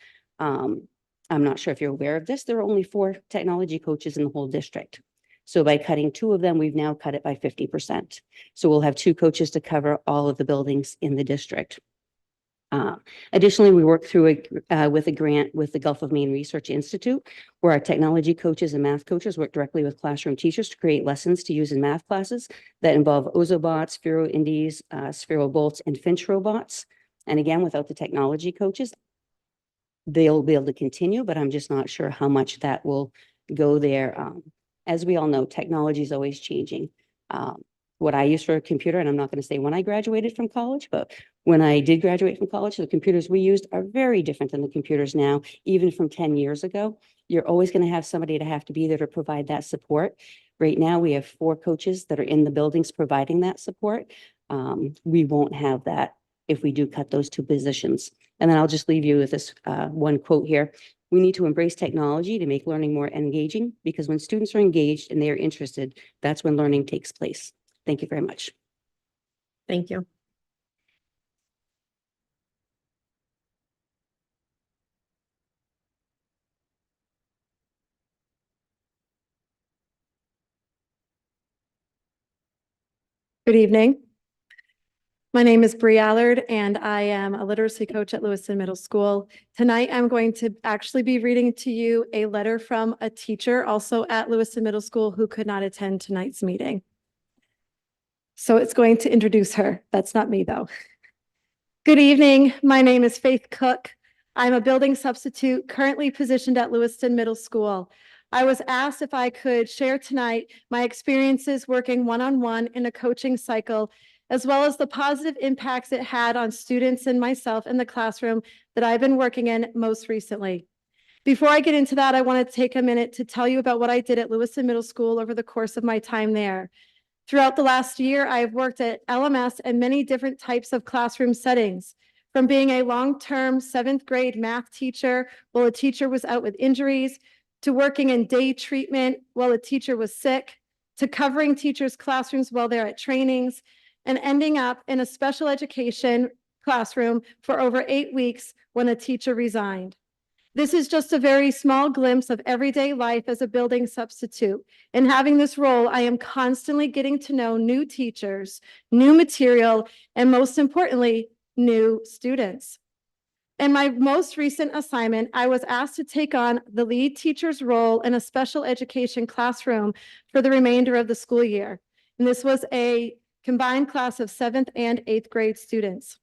I'm not sure if you're aware of this. There are only 4 technology coaches in the whole district. So by cutting 2 of them, we've now cut it by 50%. So we'll have 2 coaches to cover all of the buildings in the district. Additionally, we work through with a grant with the Gulf of Maine Research Institute, where our technology coaches and math coaches work directly with classroom teachers to create lessons to use in math classes that involve Ozobots, Sphero Indies, Sphero Bolts, and Finch robots. And again, without the technology coaches, they'll be able to continue, but I'm just not sure how much that will go there. As we all know, technology is always changing. What I use for a computer, and I'm not going to say when I graduated from college, but when I did graduate from college, the computers we used are very different than the computers now, even from 10 years ago. You're always going to have somebody to have to be there to provide that support. Right now, we have 4 coaches that are in the buildings providing that support. We won't have that if we do cut those 2 positions. And then I'll just leave you with this one quote here. We need to embrace technology to make learning more engaging, because when students are engaged and they are interested, that's when learning takes place. Thank you very much. Thank you. Good evening. My name is Bree Allard, and I am a literacy coach at Lewiston Middle School. Tonight, I'm going to actually be reading to you a letter from a teacher also at Lewiston Middle School who could not attend tonight's meeting. So it's going to introduce her. That's not me, though. Good evening. My name is Faith Cook. I'm a building substitute currently positioned at Lewiston Middle School. I was asked if I could share tonight my experiences working one-on-one in a coaching cycle, as well as the positive impacts it had on students and myself in the classroom that I've been working in most recently. Before I get into that, I want to take a minute to tell you about what I did at Lewiston Middle School over the course of my time there. Throughout the last year, I've worked at LMS in many different types of classroom settings, from being a long-term 7th grade math teacher while a teacher was out with injuries, to working in day treatment while a teacher was sick, to covering teachers' classrooms while they're at trainings, and ending up in a special education classroom for over 8 weeks when a teacher resigned. This is just a very small glimpse of everyday life as a building substitute. In having this role, I am constantly getting to know new teachers, new material, and most importantly, new students. In my most recent assignment, I was asked to take on the lead teacher's role in a special education classroom for the remainder of the school year. And this was a combined class of 7th and 8th grade students.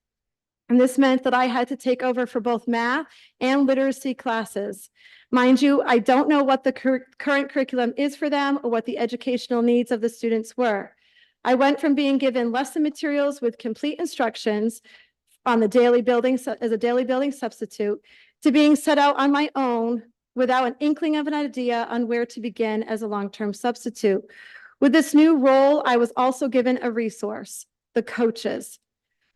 And this meant that I had to take over for both math and literacy classes. Mind you, I don't know what the current curriculum is for them or what the educational needs of the students were. I went from being given lesson materials with complete instructions on the daily building as a daily building substitute to being set out on my own without an inkling of an idea on where to begin as a long-term substitute. With this new role, I was also given a resource, the coaches.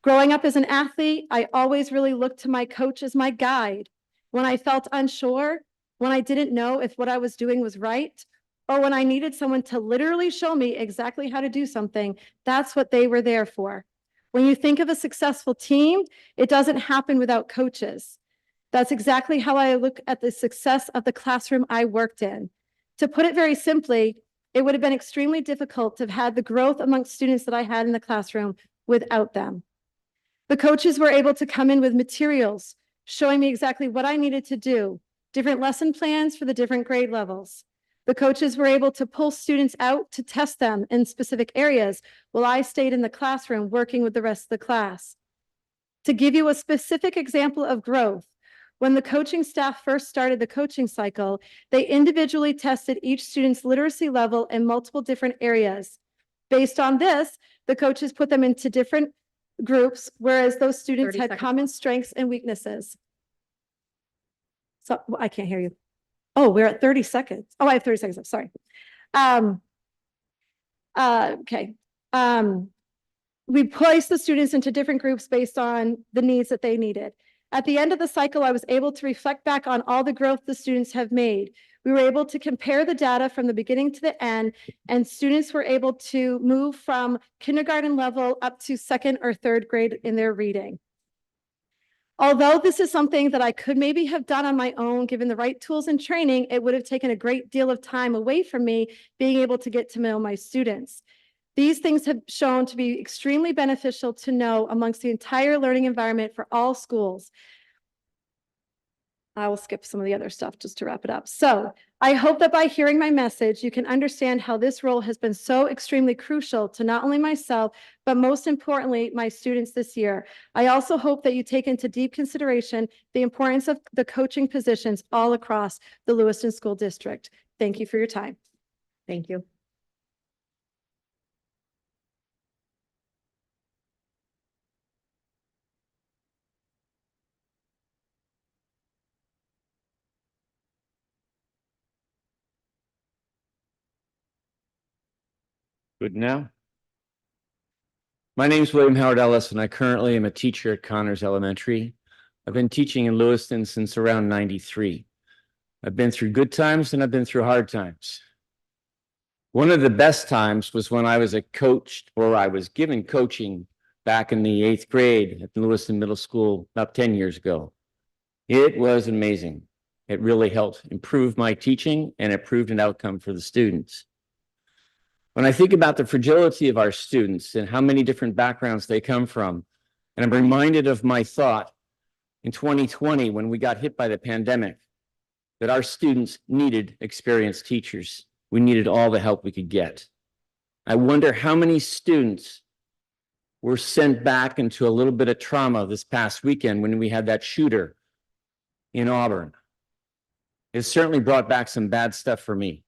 Growing up as an athlete, I always really looked to my coach as my guide. When I felt unsure, when I didn't know if what I was doing was right, or when I needed someone to literally show me exactly how to do something, that's what they were there for. When you think of a successful team, it doesn't happen without coaches. That's exactly how I look at the success of the classroom I worked in. To put it very simply, it would have been extremely difficult to have had the growth amongst students that I had in the classroom without them. The coaches were able to come in with materials, showing me exactly what I needed to do, different lesson plans for the different grade levels. The coaches were able to pull students out to test them in specific areas while I stayed in the classroom working with the rest of the class. To give you a specific example of growth, when the coaching staff first started the coaching cycle, they individually tested each student's literacy level in multiple different areas. Based on this, the coaches put them into different groups, whereas those students had common strengths and weaknesses. So I can't hear you. Oh, we're at 30 seconds. Oh, I have 30 seconds. I'm sorry. Okay. We placed the students into different groups based on the needs that they needed. At the end of the cycle, I was able to reflect back on all the growth the students have made. We were able to compare the data from the beginning to the end, and students were able to move from kindergarten level up to second or third grade in their reading. Although this is something that I could maybe have done on my own, given the right tools and training, it would have taken a great deal of time away from me being able to get to know my students. These things have shown to be extremely beneficial to know amongst the entire learning environment for all schools. I will skip some of the other stuff just to wrap it up. So I hope that by hearing my message, you can understand how this role has been so extremely crucial to not only myself, but most importantly, my students this year. I also hope that you take into deep consideration the importance of the coaching positions all across the Lewiston School District. Thank you for your time. Thank you. Good now. My name is William Howard Ellis, and I currently am a teacher at Connors Elementary. I've been teaching in Lewiston since around 93. I've been through good times and I've been through hard times. One of the best times was when I was a coach, or I was given coaching back in the 8th grade at Lewiston Middle School about 10 years ago. It was amazing. It really helped improve my teaching and it proved an outcome for the students. When I think about the fragility of our students and how many different backgrounds they come from, and I'm reminded of my thought in 2020 when we got hit by the pandemic, that our students needed experienced teachers. We needed all the help we could get. I wonder how many students were sent back into a little bit of trauma this past weekend when we had that shooter in Auburn. It certainly brought back some bad stuff for me.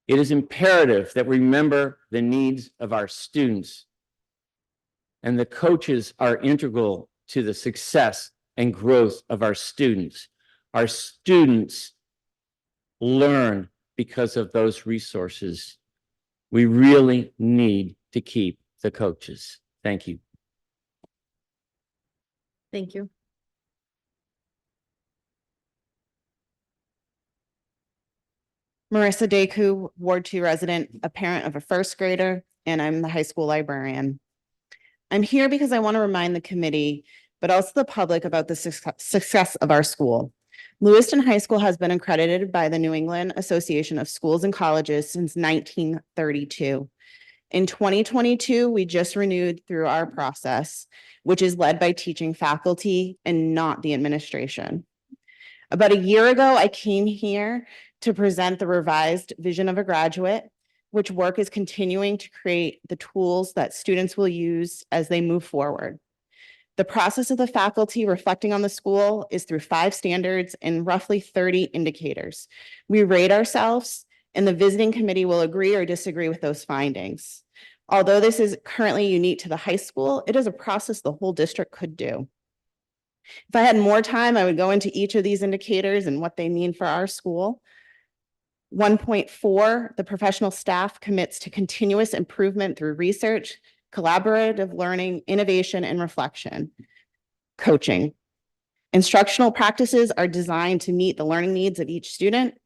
It is imperative that we remember the needs of our students, and the coaches are integral to the success and growth of our students. Our students learn because of those resources. We really need to keep the coaches. Thank you. Thank you. Marissa Deku, Ward 2 resident, a parent of a first grader, and I'm the high school librarian. I'm here because I want to remind the committee, but also the public, about the success of our school. Lewiston High School has been accredited by the New England Association of Schools and Colleges since 1932. In 2022, we just renewed through our process, which is led by teaching faculty and not the administration. About a year ago, I came here to present the revised vision of a graduate, which work is continuing to create the tools that students will use as they move forward. The process of the faculty reflecting on the school is through 5 standards and roughly 30 indicators. We rate ourselves, and the visiting committee will agree or disagree with those findings. Although this is currently unique to the high school, it is a process the whole district could do. If I had more time, I would go into each of these indicators and what they mean for our school. 1.4, the professional staff commits to continuous improvement through research, collaborative learning, innovation, and reflection. Coaching. Instructional practices are designed to meet the learning needs of each student.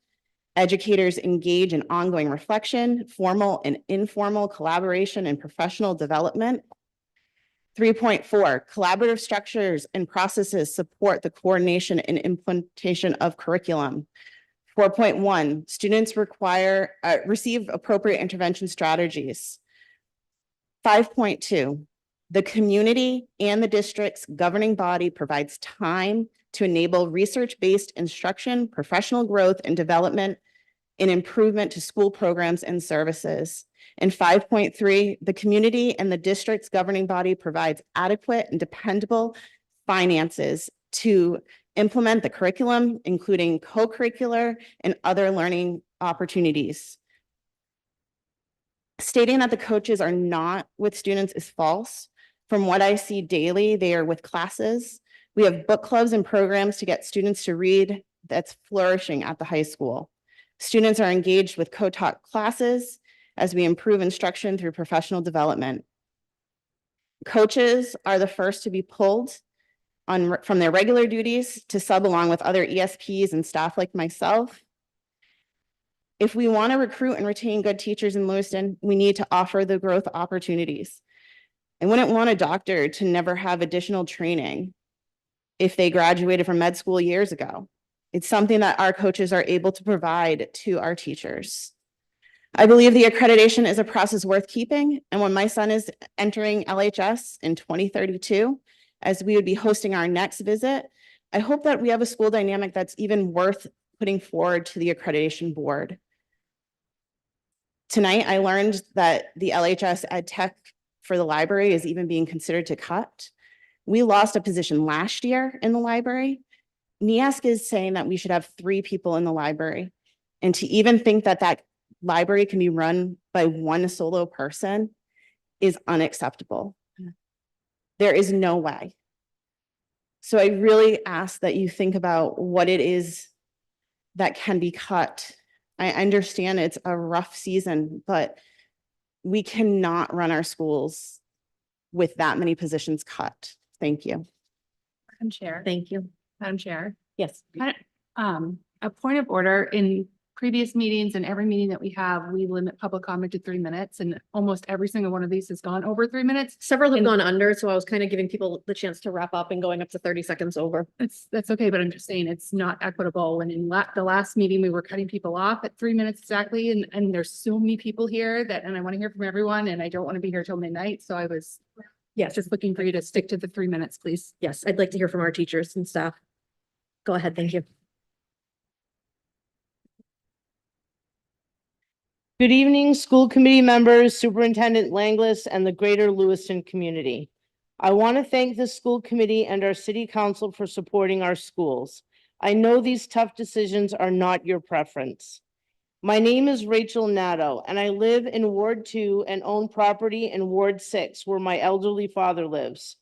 Educators engage in ongoing reflection, formal and informal collaboration, and professional development. 3.4, collaborative structures and processes support the coordination and implementation of curriculum. 4.1, students receive appropriate intervention strategies. 5.2, the community and the district's governing body provides time to enable research-based instruction, professional growth and development, and improvement to school programs and services. And 5.3, the community and the district's governing body provides adequate and dependable finances to implement the curriculum, including co-curricular and other learning opportunities. Stating that the coaches are not with students is false. From what I see daily, they are with classes. We have book clubs and programs to get students to read that's flourishing at the high school. Students are engaged with co-taught classes as we improve instruction through professional development. Coaches are the first to be pulled from their regular duties to sub along with other ESPs and staff like myself. If we want to recruit and retain good teachers in Lewiston, we need to offer the growth opportunities. I wouldn't want a doctor to never have additional training if they graduated from med school years ago. It's something that our coaches are able to provide to our teachers. I believe the accreditation is a process worth keeping. And when my son is entering LHS in 2032, as we would be hosting our next visit, I hope that we have a school dynamic that's even worth putting forward to the accreditation board. Tonight, I learned that the LHS Ed Tech for the library is even being considered to cut. We lost a position last year in the library. NEASC is saying that we should have 3 people in the library. And to even think that that library can be run by one solo person is unacceptable. There is no way. So I really ask that you think about what it is that can be cut. I understand it's a rough season, but we cannot run our schools with that many positions cut. Thank you. Madam Chair. Thank you. Madam Chair. Yes. A point of order. In previous meetings and every meeting that we have, we limit public comment to 3 minutes, and almost every single one of these has gone over 3 minutes. Several have gone under, so I was kind of giving people the chance to wrap up and going up to 30 seconds over. That's okay, but I'm just saying it's not equitable. When in the last meeting, we were cutting people off at 3 minutes exactly, and there's so many people here and I want to hear from everyone, and I don't want to be here till midnight. So I was just looking for you to stick to the 3 minutes, please. Yes, I'd like to hear from our teachers and staff. Go ahead, thank you. Good evening, school committee members, Superintendent Langlis, and the greater Lewiston community. I want to thank the school committee and our city council for supporting our schools. I know these tough decisions are not your preference. My name is Rachel Nadeau, and I live in Ward 2 and own property in Ward 6, where my elderly father lives.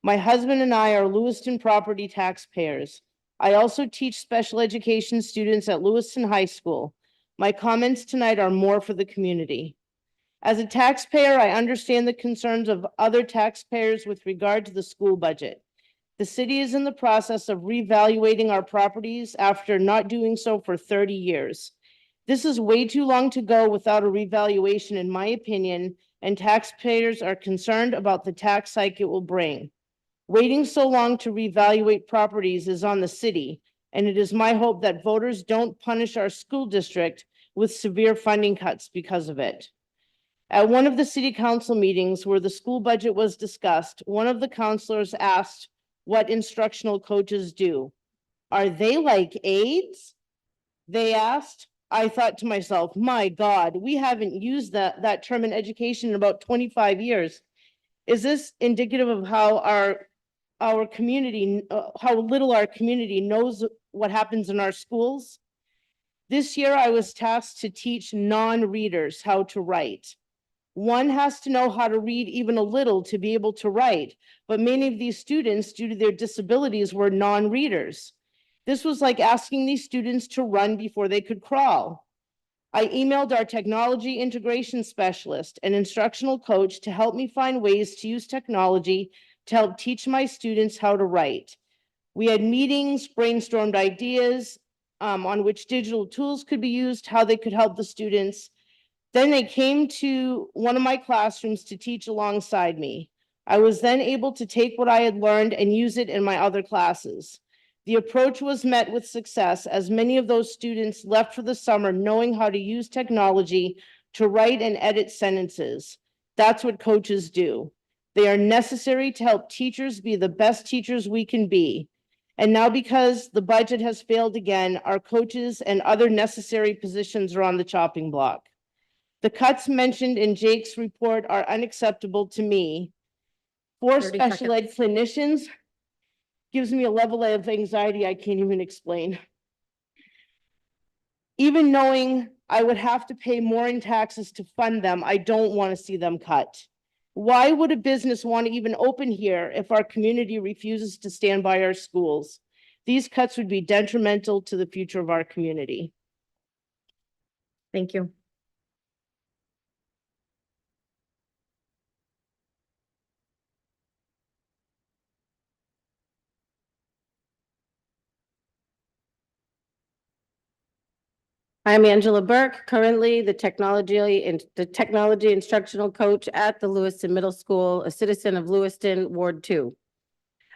My husband and I are Lewiston property taxpayers. I also teach special education students at Lewiston High School. My comments tonight are more for the community. As a taxpayer, I understand the concerns of other taxpayers with regard to the school budget. The city is in the process of reevaluating our properties after not doing so for 30 years. This is way too long to go without a revaluation, in my opinion, and taxpayers are concerned about the tax hike it will bring. Waiting so long to reevaluate properties is on the city, and it is my hope that voters don't punish our school district with severe funding cuts because of it. At one of the city council meetings where the school budget was discussed, one of the counselors asked what instructional coaches do. Are they like aides? They asked. I thought to myself, my God, we haven't used that term in education in about 25 years. Is this indicative of how our community, how little our community knows what happens in our schools? This year, I was tasked to teach non-readers how to write. One has to know how to read even a little to be able to write, but many of these students, due to their disabilities, were non-readers. This was like asking these students to run before they could crawl. I emailed our technology integration specialist, an instructional coach, to help me find ways to use technology to help teach my students how to write. We had meetings, brainstormed ideas on which digital tools could be used, how they could help the students. Then they came to one of my classrooms to teach alongside me. I was then able to take what I had learned and use it in my other classes. The approach was met with success, as many of those students left for the summer knowing how to use technology to write and edit sentences. That's what coaches do. They are necessary to help teachers be the best teachers we can be. And now, because the budget has failed again, our coaches and other necessary positions are on the chopping block. The cuts mentioned in Jake's report are unacceptable to me. 4 special ed clinicians gives me a level of anxiety I can't even explain. Even knowing I would have to pay more in taxes to fund them, I don't want to see them cut. Why would a business want to even open here if our community refuses to stand by our schools? These cuts would be detrimental to the future of our community. Thank you. I'm Angela Burke, currently the technology instructional coach at the Lewiston Middle School, a citizen of Lewiston, Ward 2.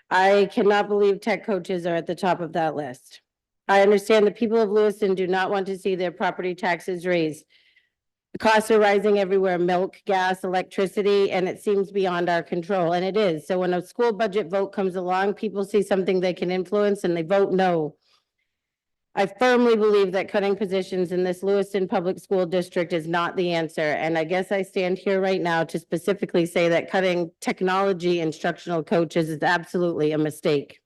I cannot believe tech coaches are at the top of that list. I understand the people of Lewiston do not want to see their property taxes raised. The costs are rising everywhere, milk, gas, electricity, and it seems beyond our control, and it is. So when a school budget vote comes along, people see something they can influence and they vote no. I firmly believe that cutting positions in this Lewiston Public School District is not the answer. And I guess I stand here right now to specifically say that cutting technology instructional coaches is absolutely a mistake.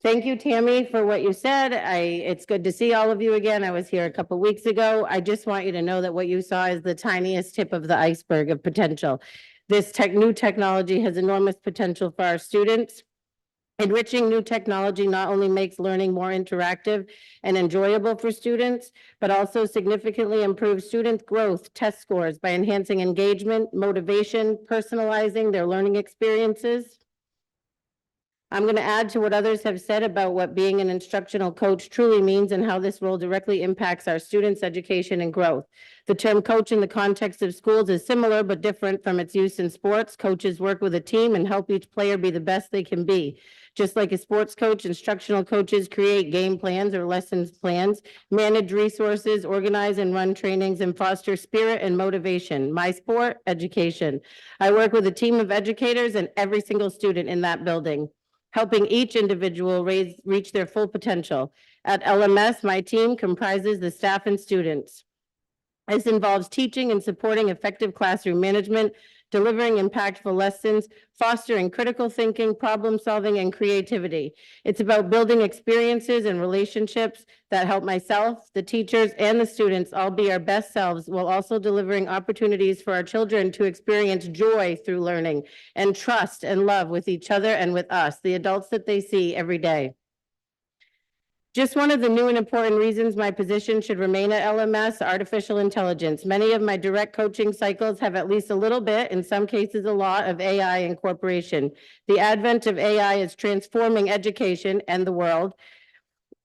Thank you, Tammy, for what you said. It's good to see all of you again. I was here a couple weeks ago. I just want you to know that what you saw is the tiniest tip of the iceberg of potential. This new technology has enormous potential for our students. Enriching new technology not only makes learning more interactive and enjoyable for students, but also significantly improves student growth test scores by enhancing engagement, motivation, personalizing their learning experiences. I'm going to add to what others have said about what being an instructional coach truly means and how this role directly impacts our students' education and growth. The term coach in the context of schools is similar but different from its use in sports. Coaches work with a team and help each player be the best they can be. Just like a sports coach, instructional coaches create game plans or lessons plans, manage resources, organize and run trainings, and foster spirit and motivation. My sport, education. I work with a team of educators and every single student in that building, helping each individual reach their full potential. At LMS, my team comprises the staff and students. This involves teaching and supporting effective classroom management, delivering impactful lessons, fostering critical thinking, problem solving, and creativity. It's about building experiences and relationships that help myself, the teachers, and the students all be our best selves, while also delivering opportunities for our children to experience joy through learning and trust and love with each other and with us, the adults that they see every day. Just one of the new and important reasons my position should remain at LMS, artificial intelligence. Many of my direct coaching cycles have at least a little bit, in some cases a lot, of AI incorporation. The advent of AI is transforming education and the world,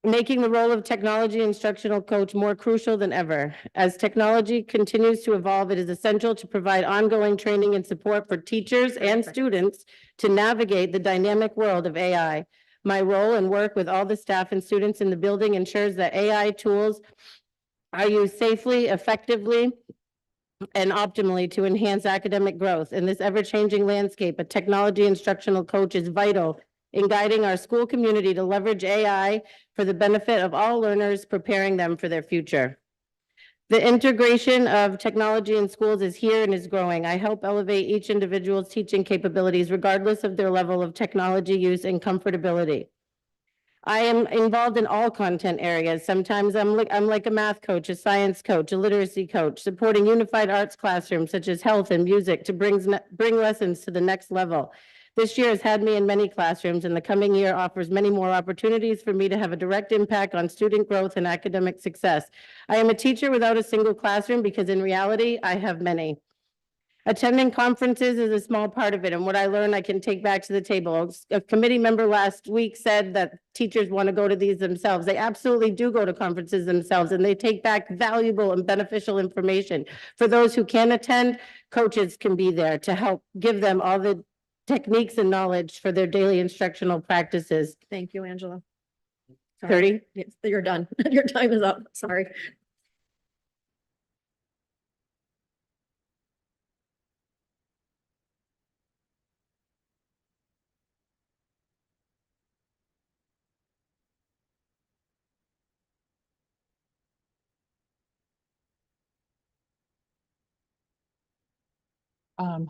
making the role of technology instructional coach more crucial than ever. As technology continues to evolve, it is essential to provide ongoing training and support for teachers and students to navigate the dynamic world of AI. My role and work with all the staff and students in the building ensures that AI tools are used safely, effectively, and optimally to enhance academic growth. In this ever-changing landscape, a technology instructional coach is vital in guiding our school community to leverage AI for the benefit of all learners, preparing them for their future. The integration of technology in schools is here and is growing. I help elevate each individual's teaching capabilities regardless of their level of technology use and comfortability. I am involved in all content areas. Sometimes I'm like a math coach, a science coach, a literacy coach, supporting unified arts classrooms such as health and music to bring lessons to the next level. This year has had me in many classrooms, and the coming year offers many more opportunities for me to have a direct impact on student growth and academic success. I am a teacher without a single classroom because in reality, I have many. Attending conferences is a small part of it, and what I learn I can take back to the table. A committee member last week said that teachers want to go to these themselves. They absolutely do go to conferences themselves, and they take back valuable and beneficial information. For those who can attend, coaches can be there to help give them all the techniques and knowledge for their daily instructional practices. Thank you, Angela. 30? Yes, you're done. Your time is up. Sorry.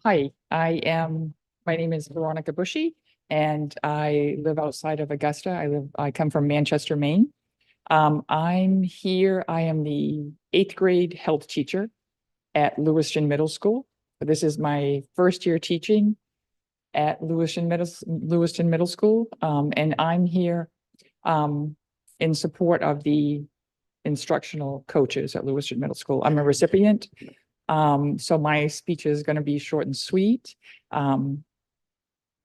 Hi, my name is Veronica Bushy, and I live outside of Augusta. I come from Manchester, Maine. I'm here, I am the 8th grade health teacher at Lewiston Middle School. This is my first year teaching at Lewiston Middle School. And I'm here in support of the instructional coaches at Lewiston Middle School. I'm a recipient. So my speech is going to be short and sweet.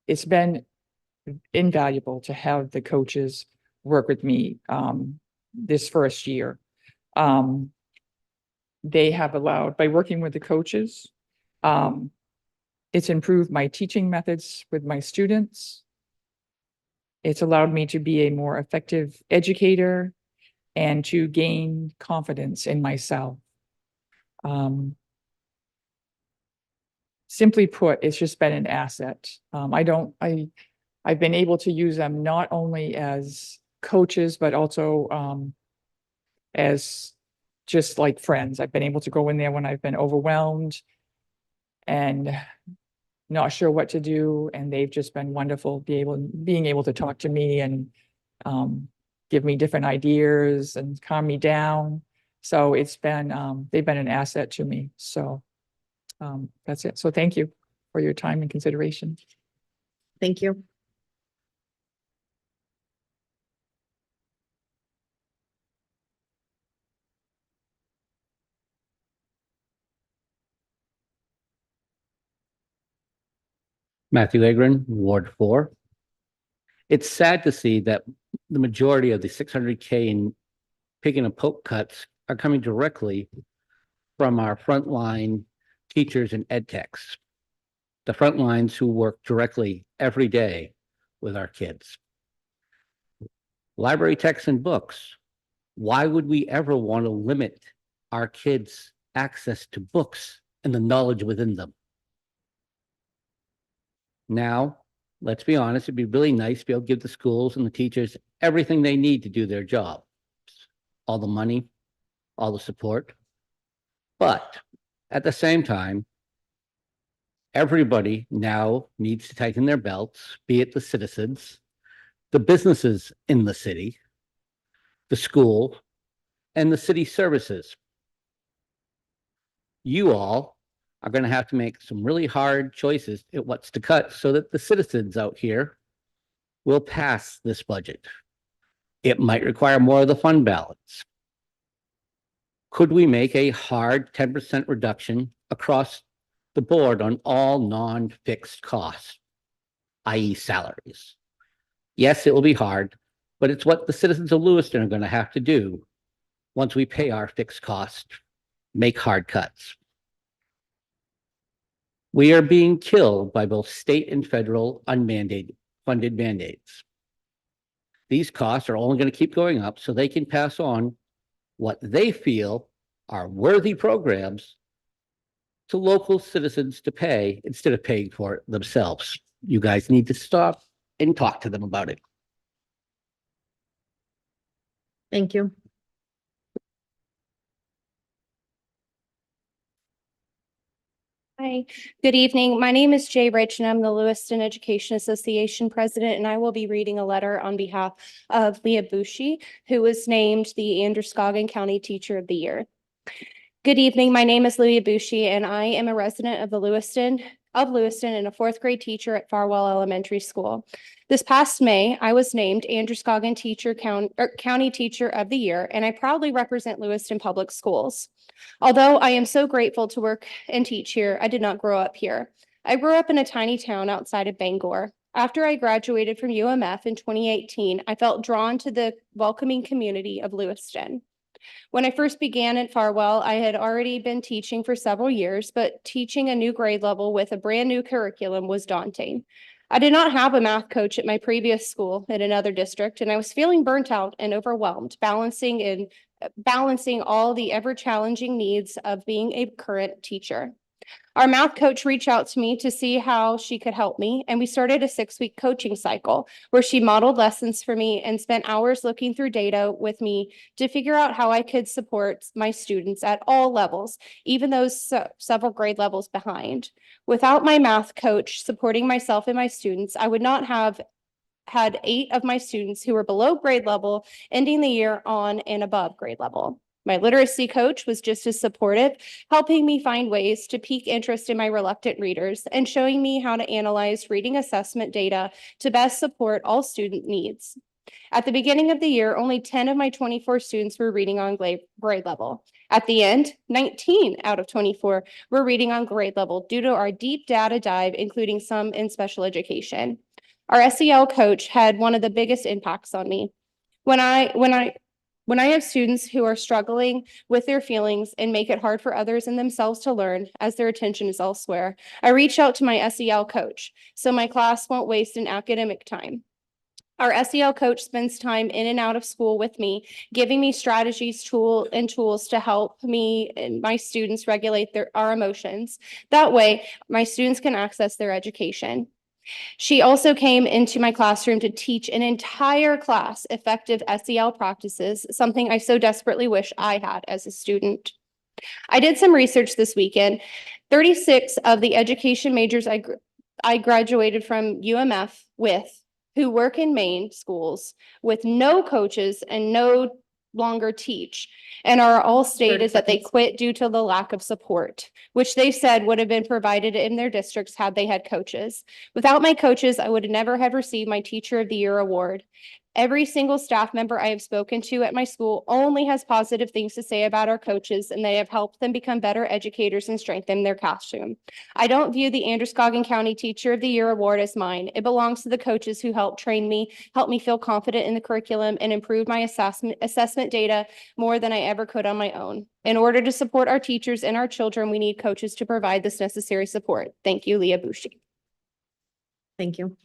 It's been invaluable to have the coaches work with me this first year. They have allowed, by working with the coaches, it's improved my teaching methods with my students. It's allowed me to be a more effective educator and to gain confidence in myself. Simply put, it's just been an asset. I've been able to use them not only as coaches, but also as just like friends. I've been able to go in there when I've been overwhelmed and not sure what to do, and they've just been wonderful, being able to talk to me and give me different ideas and calm me down. So it's been they've been an asset to me. So that's it. So thank you for your time and consideration. Thank you. Matthew Agron, Ward 4. It's sad to see that the majority of the 600K in pig and poke cuts are coming directly from our frontline teachers and ed techs, the front lines who work directly every day with our kids. Library texts and books. Why would we ever want to limit our kids' access to books and the knowledge within them? Now, let's be honest, it'd be really nice to be able to give the schools and the teachers everything they need to do their job. All the money, all the support. But at the same time, everybody now needs to tighten their belts, be it the citizens, the businesses in the city, the school, and the city services. You all are going to have to make some really hard choices at what's to cut so that the citizens out here will pass this budget. It might require more of the fund balance. Could we make a hard 10% reduction across the board on all non-fixed costs, i.e. salaries? Yes, it will be hard, but it's what the citizens of Lewiston are going to have to do once we pay our fixed costs, make hard cuts. We are being killed by both state and federal unmandated funded mandates. These costs are only going to keep going up so they can pass on what they feel are worthy programs to local citizens to pay instead of paying for it themselves. You guys need to stop and talk to them about it. Thank you. Hi, good evening. My name is Jay Rich and I'm the Lewiston Education Association president, and I will be reading a letter on behalf of Leah Bushi, who was named the Androscoggin County Teacher of the Year. Good evening. My name is Leah Bushi and I am a resident of Lewiston and a fourth grade teacher at Farwell Elementary School. This past May, I was named Androscoggin County Teacher of the Year, and I proudly represent Lewiston Public Schools. Although I am so grateful to work and teach here, I did not grow up here. I grew up in a tiny town outside of Bangor. After I graduated from UMF in 2018, I felt drawn to the welcoming community of Lewiston. When I first began at Farwell, I had already been teaching for several years, but teaching a new grade level with a brand new curriculum was daunting. I did not have a math coach at my previous school in another district, and I was feeling burnt out and overwhelmed, balancing all the ever-challenging needs of being a current teacher. Our math coach reached out to me to see how she could help me, and we started a 6-week coaching cycle where she modeled lessons for me and spent hours looking through data with me to figure out how I could support my students at all levels, even those several grade levels behind. Without my math coach supporting myself and my students, I would not have had 8 of my students who were below grade level ending the year on and above grade level. My literacy coach was just as supportive, helping me find ways to pique interest in my reluctant readers and showing me how to analyze reading assessment data to best support all student needs. At the beginning of the year, only 10 of my 24 students were reading on grade level. At the end, 19 out of 24 were reading on grade level due to our deep data dive, including some in special education. Our SEL coach had one of the biggest impacts on me. When I have students who are struggling with their feelings and make it hard for others and themselves to learn as their attention is elsewhere, I reach out to my SEL coach so my class won't waste an academic time. Our SEL coach spends time in and out of school with me, giving me strategies, tools to help me and my students regulate our emotions. That way, my students can access their education. She also came into my classroom to teach an entire class effective SEL practices, something I so desperately wish I had as a student. I did some research this weekend. 36 of the education majors I graduated from UMF with, who work in Maine schools with no coaches and no longer teach, and are all stated that they quit due to the lack of support, which they said would have been provided in their districts had they had coaches. Without my coaches, I would never have received my Teacher of the Year award. Every single staff member I have spoken to at my school only has positive things to say about our coaches, and they have helped them become better educators and strengthen their classroom. I don't view the Androscoggin County Teacher of the Year award as mine. It belongs to the coaches who helped train me, helped me feel confident in the curriculum, and improved my assessment data more than I ever could on my own. In order to support our teachers and our children, we need coaches to provide this necessary support. Thank you, Leah Bushi. Thank you.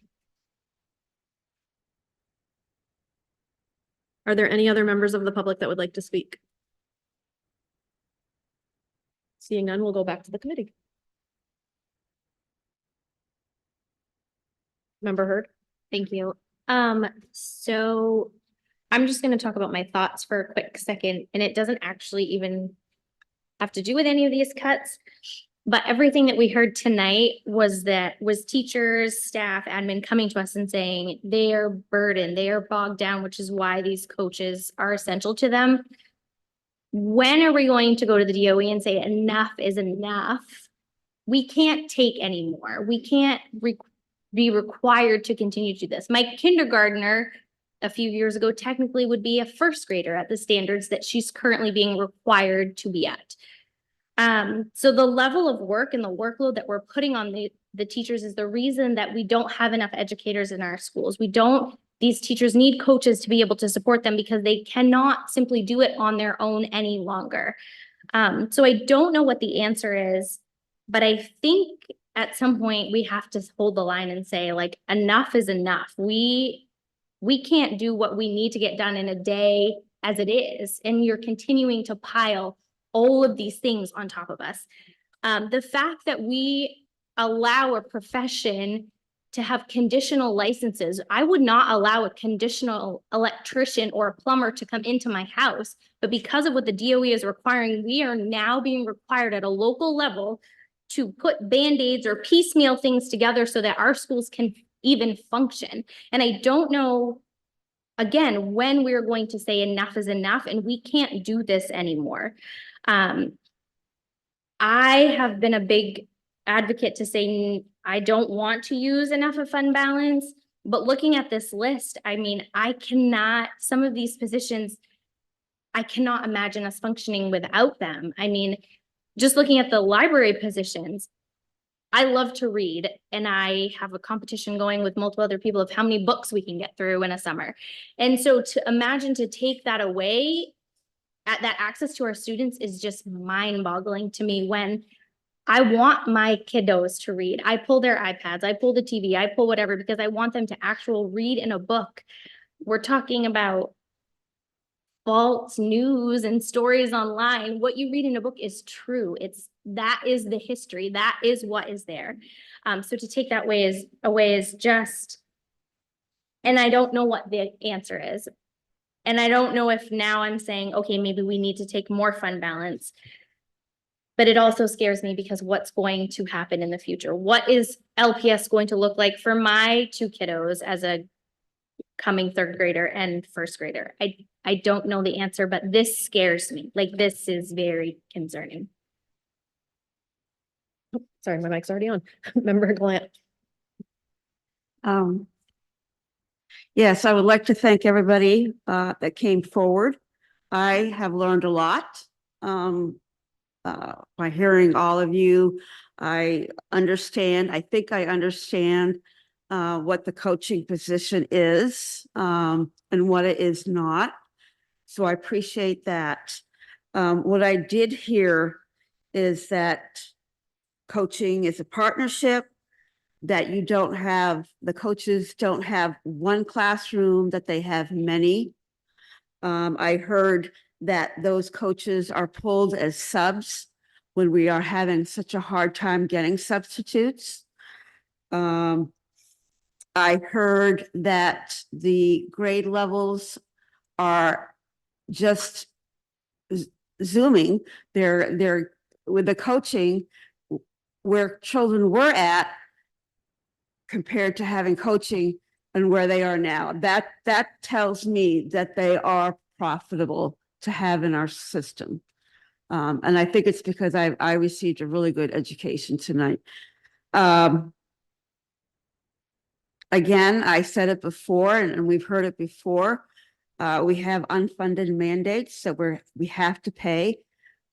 Are there any other members of the public that would like to speak? Seeing none, we'll go back to the committee. Member Hurd. Thank you. So I'm just going to talk about my thoughts for a quick second, and it doesn't actually even have to do with any of these cuts, but everything that we heard tonight was teachers, staff, admin coming to us and saying they are burdened, they are bogged down, which is why these coaches are essential to them. When are we going to go to the DOE and say enough is enough? We can't take any more. We can't be required to continue to do this. My kindergartner a few years ago technically would be a first grader at the standards that she's currently being required to be at. So the level of work and the workload that we're putting on the teachers is the reason that we don't have enough educators in our schools. These teachers need coaches to be able to support them because they cannot simply do it on their own any longer. So I don't know what the answer is, but I think at some point we have to hold the line and say, like, enough is enough. We can't do what we need to get done in a day as it is. And you're continuing to pile all of these things on top of us. The fact that we allow a profession to have conditional licenses, I would not allow a conditional electrician or a plumber to come into my house, but because of what the DOE is requiring, we are now being required at a local level to put Band-Aids or piecemeal things together so that our schools can even function. And I don't know, again, when we're going to say enough is enough and we can't do this anymore. I have been a big advocate to say I don't want to use enough of fund balance, but looking at this list, I mean, some of these positions, I cannot imagine us functioning without them. I mean, just looking at the library positions, I love to read, and I have a competition going with multiple other people of how many books we can get through in a summer. And so to imagine to take that away, at that access to our students is just mind-boggling to me when I want my kiddos to read. I pull their iPads, I pull the TV, I pull whatever, because I want them to actually read in a book. We're talking about false news and stories online. What you read in a book is true. That is the history. That is what is there. So to take that away is just, and I don't know what the answer is. And I don't know if now I'm saying, okay, maybe we need to take more fund balance. But it also scares me because what's going to happen in the future? What is LPS going to look like for my two kiddos as a coming third grader and first grader? I don't know the answer, but this scares me. Like, this is very concerning. Oh, sorry, my mic's already on. Member Glant. Yes, I would like to thank everybody that came forward. I have learned a lot by hearing all of you. I think I understand what the coaching position is and what it is not. So I appreciate that. What I did hear is that coaching is a partnership, that the coaches don't have one classroom, that they have many. I heard that those coaches are pulled as subs when we are having such a hard time getting substitutes. I heard that the grade levels are just zooming. They're with the coaching where children were at compared to having coaching and where they are now. That tells me that they are profitable to have in our system. And I think it's because I received a really good education tonight. Again, I said it before, and we've heard it before. We have unfunded mandates, so we have to pay.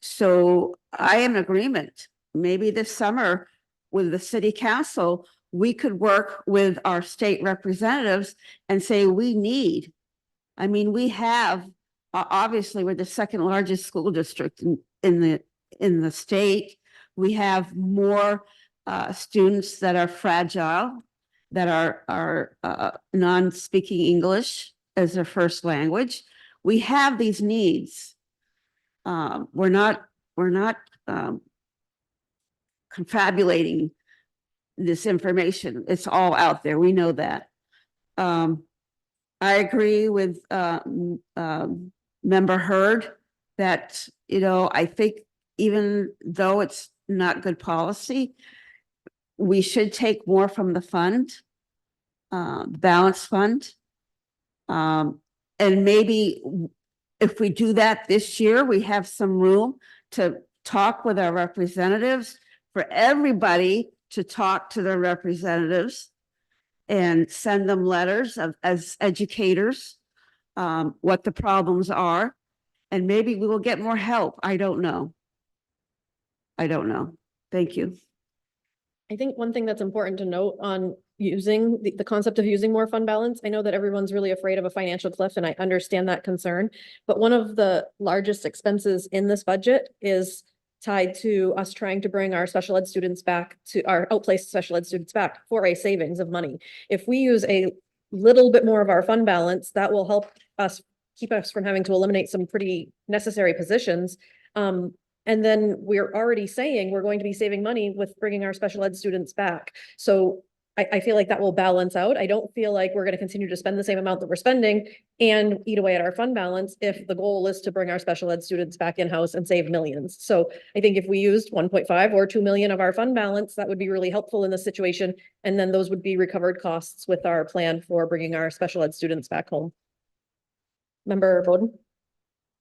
So I am in agreement. Maybe this summer with the city council, we could work with our state representatives and say we have, obviously, we're the second largest school district in the state. We have more students that are fragile, that are non-speaking English as their first language. We have these needs. We're not confabulating this information. It's all out there. We know that. I agree with Member Hurd that, I think even though it's not good policy, we should take more from the fund, balance fund. And maybe if we do that this year, we have some room to talk with our representatives, for everybody to talk to their representatives and send them letters as educators, what the problems are. And maybe we will get more help. I don't know. Thank you. I think one thing that's important to note on using the concept of using more fund balance, I know that everyone's really afraid of a financial cliff, and I understand that concern. But one of the largest expenses in this budget is tied to us trying to bring our special ed students back to our outplaced special ed students back for a savings of money. If we use a little bit more of our fund balance, that will help us keep us from having to eliminate some pretty necessary positions. And then we're already saying we're going to be saving money with bringing our special ed students back. So I feel like that will balance out. I don't feel like we're going to continue to spend the same amount that we're spending and eat away at our fund balance if the goal is to bring our special ed students back in-house and save millions. So I think if we used 1.5 or 2 million of our fund balance, that would be really helpful in this situation. And then those would be recovered costs with our plan for bringing our special ed students back home. Member Bowden?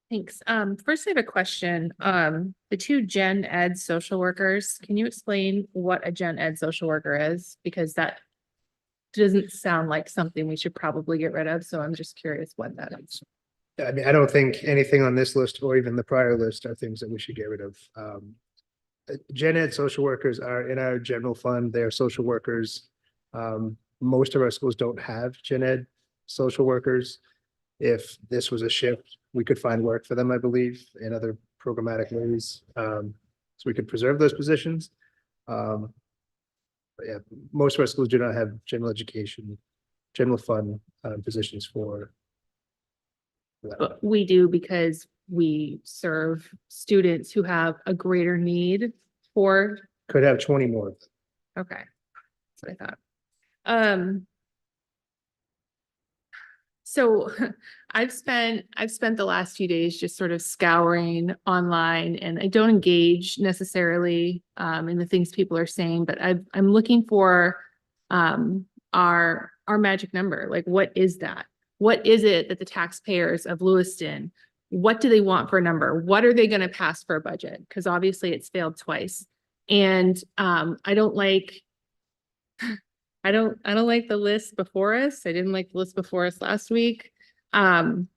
Thanks. First I have a question. The two gen ed social workers, can you explain what a gen ed social worker is? Because that doesn't sound like something we should probably get rid of. So I'm just curious what that is. I mean, I don't think anything on this list or even the prior list are things that we should get rid of. Gen ed social workers are in our general fund. They are social workers. Most of our schools don't have gen ed social workers. If this was a shift, we could find work for them, I believe, in other programmatic ways. So we could preserve those positions. But yeah, most of our schools do not have general education, general fund positions for that. But we do because we serve students who have a greater need for. Could have 20 more of them. Okay, that's what I thought. So I've spent the last few days just sort of scouring online, and I don't engage necessarily in the things people are saying, but I'm looking for our magic number. Like, what is that? What is it that the taxpayers of Lewiston, what do they want for a number? What are they going to pass for a budget? Because obviously it's failed twice. And I don't like don't like the list before us. I didn't like the list before us last week. And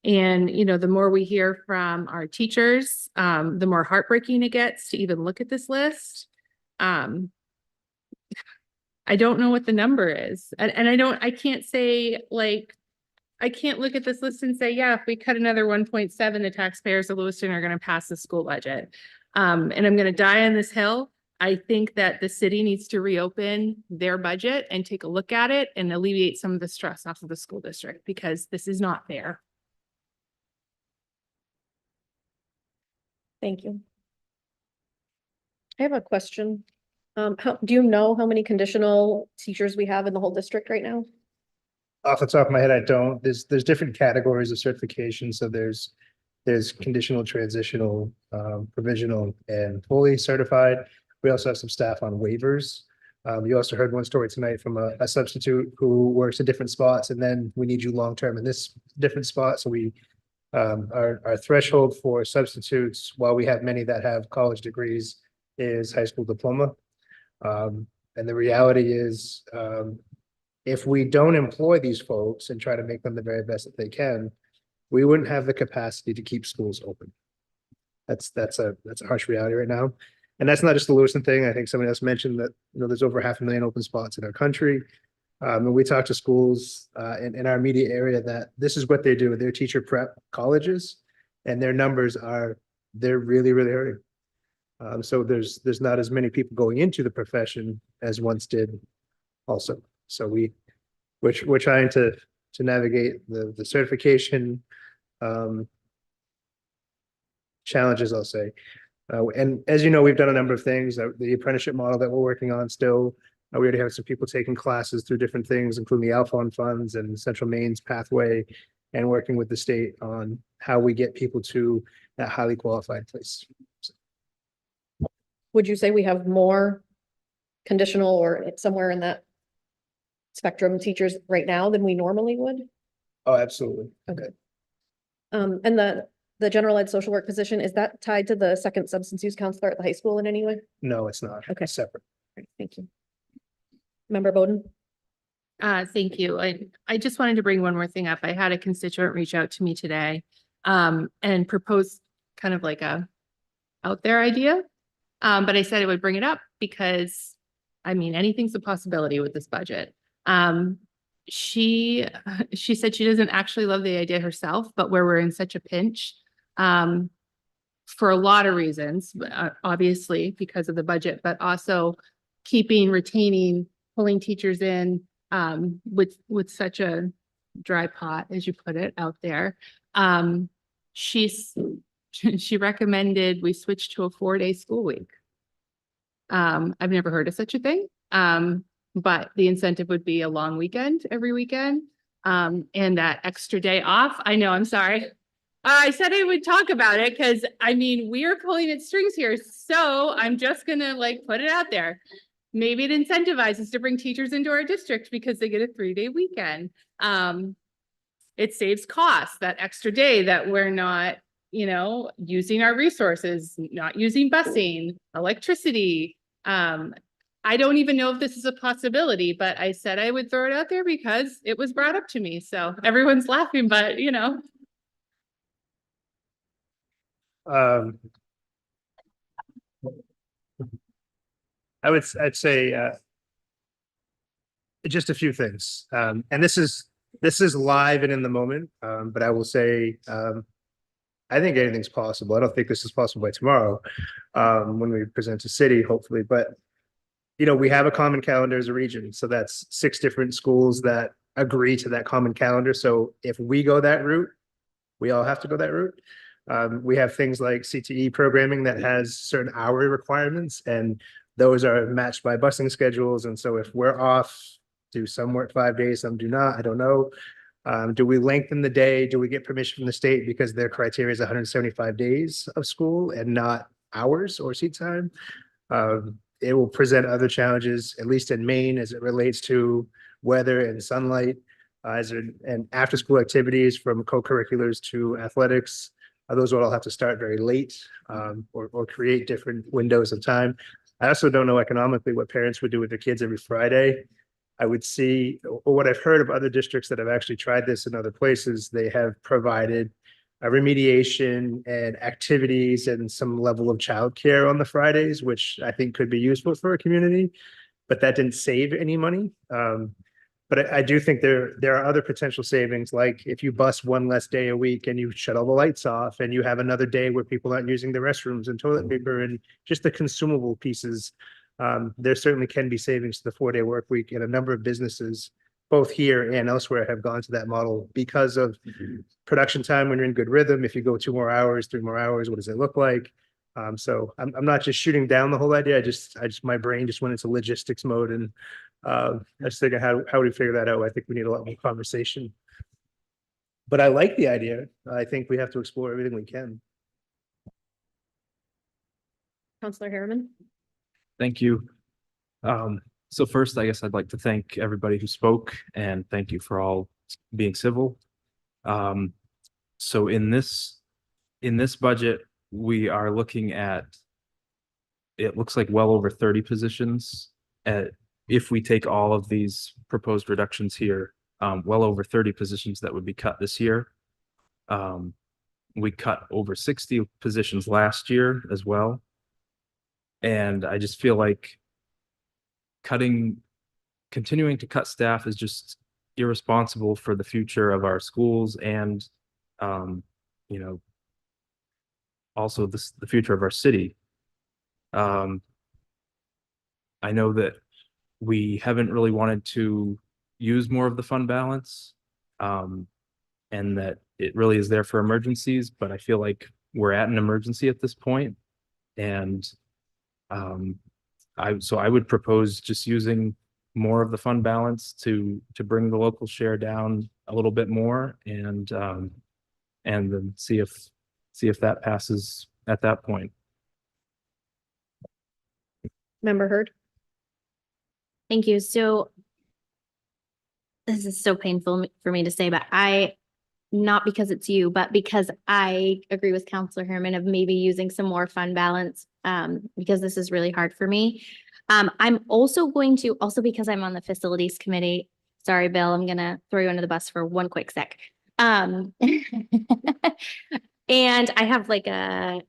the more we hear from our teachers, the more heartbreaking it gets to even look at this list. I don't know what the number is. And I can't say I can't look at this list and say, yeah, if we cut another 1.7, the taxpayers of Lewiston are going to pass the school budget. And I'm going to die on this hill. I think that the city needs to reopen their budget and take a look at it and alleviate some of the stress off of the school district, because this is not fair. Thank you. I have a question. Do you know how many conditional teachers we have in the whole district right now? Off the top of my head, I don't. There's different categories of certification. So there's conditional, transitional, provisional, and fully certified. We also have some staff on waivers. You also heard one story tonight from a substitute who works at different spots, and then we need you long-term in this different spot. So we our threshold for substitutes, while we have many that have college degrees, is high school diploma. And the reality is, if we don't employ these folks and try to make them the very best that they can, we wouldn't have the capacity to keep schools open. That's a harsh reality right now. And that's not just the Lewiston thing. I think somebody else mentioned that, there's over 500,000 open spots in our country. And we talk to schools in our immediate area that this is what they do. They're teacher prep colleges, and their numbers they're really, really hurting. So there's not as many people going into the profession as once did also. So we're trying to navigate the certification challenges, I'll say. And as you know, we've done a number of things. The apprenticeship model that we're working on still, we already have some people taking classes through different things, including the Alphon funds and Central Maine's pathway, and working with the state on how we get people to that highly qualified place. Would you say we have more conditional or somewhere in that spectrum teachers right now than we normally would? Oh, absolutely. Okay. And the general ed social work position, is that tied to the second substance use counselor at the high school in any way? No, it's not. Okay. It's separate. Great, thank you. Member Bowden? Thank you. I just wanted to bring one more thing up. I had a constituent reach out to me today and propose kind of like a out there idea. But I said I would bring it up because, anything's a possibility with this budget. She said she doesn't actually love the idea herself, but where we're in such a pinch, for a lot of reasons, obviously because of the budget, but also retaining, pulling teachers in, with such a dry pot, as you put it, out there. She recommended we switch to a 4-day school week. I've never heard of such a thing. But the incentive would be a long weekend every weekend, and that extra day off. I know, I'm sorry. I said I would talk about it because we are pulling at strings here. So I'm just gonna put it out there. Maybe it incentivizes to bring teachers into our district because they get a 3-day weekend. It saves costs, that extra day that we're not, using our resources, not using busing, electricity. I don't even know if this is a possibility, but I said I would throw it out there because it was brought up to me. So everyone's laughing, but I'd say just a few things. And this is live and in the moment. But I will say I think anything's possible. I don't think this is possible by tomorrow when we present to city, hopefully. But we have a common calendar as a region. So that's 6 different schools that agree to that common calendar. So if we go that route, we all have to go that route. We have things like CTE programming that has certain hourly requirements, and those are matched by busing schedules. And so if we're off, do some work 5 days, some do not, I don't know. Do we lengthen the day? Do we get permission from the state because their criteria is 175 days of school and not hours or seat time? It will present other challenges, at least in Maine, as it relates to weather and sunlight, and after-school activities from co-curriculars to athletics. Those will all have to start very late or create different windows of time. I also don't know economically what parents would do with their kids every Friday I would see, or what I've heard of other districts that have actually tried this in other places, they have provided a remediation and activities and some level of childcare on the Fridays, which I think could be useful for a community, but that didn't save any money. But I do think there are other potential savings, like if you bus one less day a week and you shut all the lights off and you have another day where people aren't using the restrooms and toilet paper and just the consumable pieces. There certainly can be savings to the 4-day work week, and a number of businesses, both here and elsewhere, have gone to that model because of production time. When you're in good rhythm, if you go 2 more hours, 3 more hours, what does it look like? So I'm not just shooting down the whole idea. I just my brain just went into logistics mode, and I was thinking, how do we figure that out? I think we need a lot more conversation. But I like the idea. I think we have to explore everything we can. Counselor Harriman? Thank you. So first, I guess I'd like to thank everybody who spoke, and thank you for all being civil. So in this budget, we are looking at, it looks like well over 30 positions. If we take all of these proposed reductions here, well over 30 positions that would be cut this year. We cut over 60 positions last year as well. And I just feel like continuing to cut staff is just irresponsible for the future of our schools and, you know, also the future of our city. I know that we haven't really wanted to use more of the fund balance, and that it really is there for emergencies, but I feel like we're at an emergency at this point. And so I would propose just using more of the fund balance to bring the local share down a little bit more, and then see if that passes at that point. Member Hurd? Thank you. So this is so painful for me to say, but not because it's you, but because I agree with Counselor Herman of maybe using some more fund balance, because this is really hard for me. I'm also going to, because I'm on the facilities committee, sorry, Bill, I'm going to throw you under the bus for one quick sec. And I have like a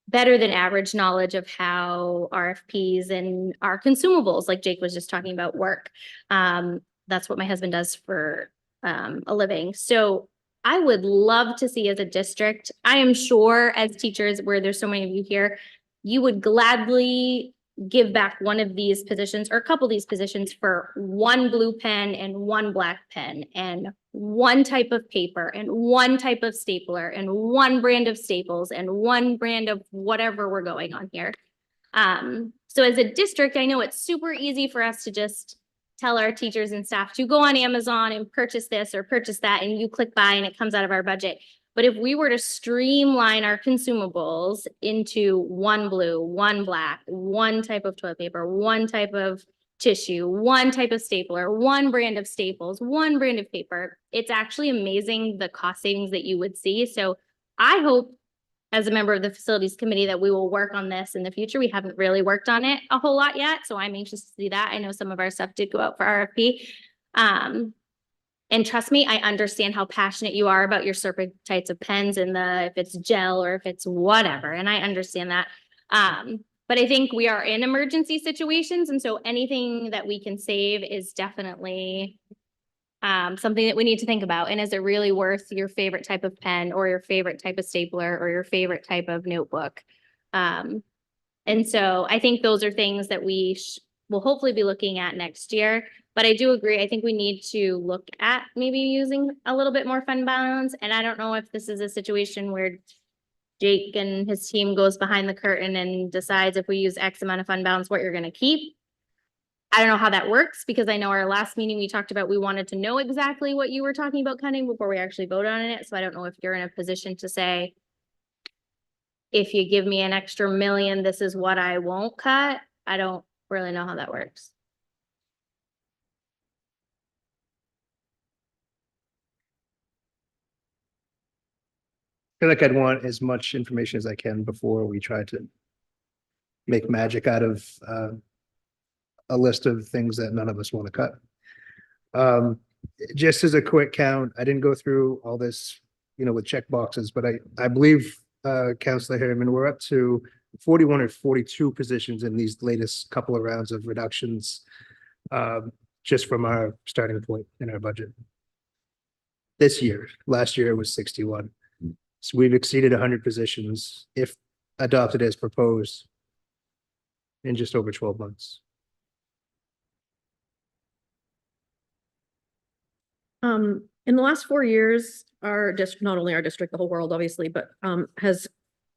better than average knowledge of how RFPs and our consumables, like Jake was just talking about, work. That's what my husband does for a living. So I would love to see, as a district, I am sure as teachers, where there's so many of you here, you would gladly give back one of these positions or a couple of these positions for one blue pen and one black pen and one type of paper and one type of stapler and one brand of staples and one brand of whatever we're going on here. So as a district, I know it's super easy for us to just tell our teachers and staff to go on Amazon and purchase this or purchase that, and you click buy and it comes out of our budget. But if we were to streamline our consumables into one blue, one black, one type of toilet paper, one type of tissue, one type of stapler, one brand of staples, one brand of paper, it's actually amazing the cost savings that you would see. So I hope, as a member of the facilities committee, that we will work on this in the future. We haven't really worked on it a whole lot yet, so I'm anxious to see that. I know some of our stuff did go out for RFP. And trust me, I understand how passionate you are about your certain types of pens and if it's gel or if it's whatever. And I understand that. But I think we are in emergency situations. And so anything that we can save is definitely something that we need to think about. And is it really worth your favorite type of pen or your favorite type of stapler or your favorite type of notebook? And so I think those are things that we will hopefully be looking at next year. But I do agree. I think we need to look at maybe using a little bit more fund balance. And I don't know if this is a situation where Jake and his team goes behind the curtain and decides, if we use X amount of fund balance, what you're going to keep. I don't know how that works, because I know our last meeting we talked about, we wanted to know exactly what you were talking about cutting before we actually vote on it. So I don't know if you're in a position to say, if you give me an extra $1 million, this is what I won't cut. I don't really know how that works. I feel like I'd want as much information as I can before we try to make magic out of a list of things that none of us want to cut. Just as a quick count, I didn't go through all this, with check boxes, but I believe, Counselor Harriman, we're up to 41 or 42 positions in these latest couple of rounds of reductions, just from our starting point in our budget. This year, last year it was 61. So we've exceeded 100 positions if adopted as proposed in just over 12 months. In the last 4 years, our district, not only our district, the whole world, obviously, but has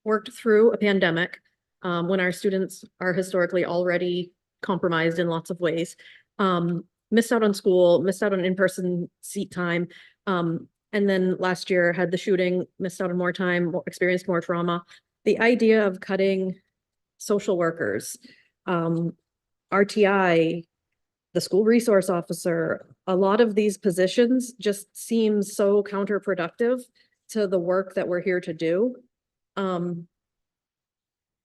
worked through a pandemic when our students are historically already compromised in lots of ways. Missed out on school, missed out on in-person seat time. And then last year had the shooting, missed out on more time, experienced more trauma. The idea of cutting social workers, RTI, the school resource officer, a lot of these positions just seem so counterproductive to the work that we're here to do. I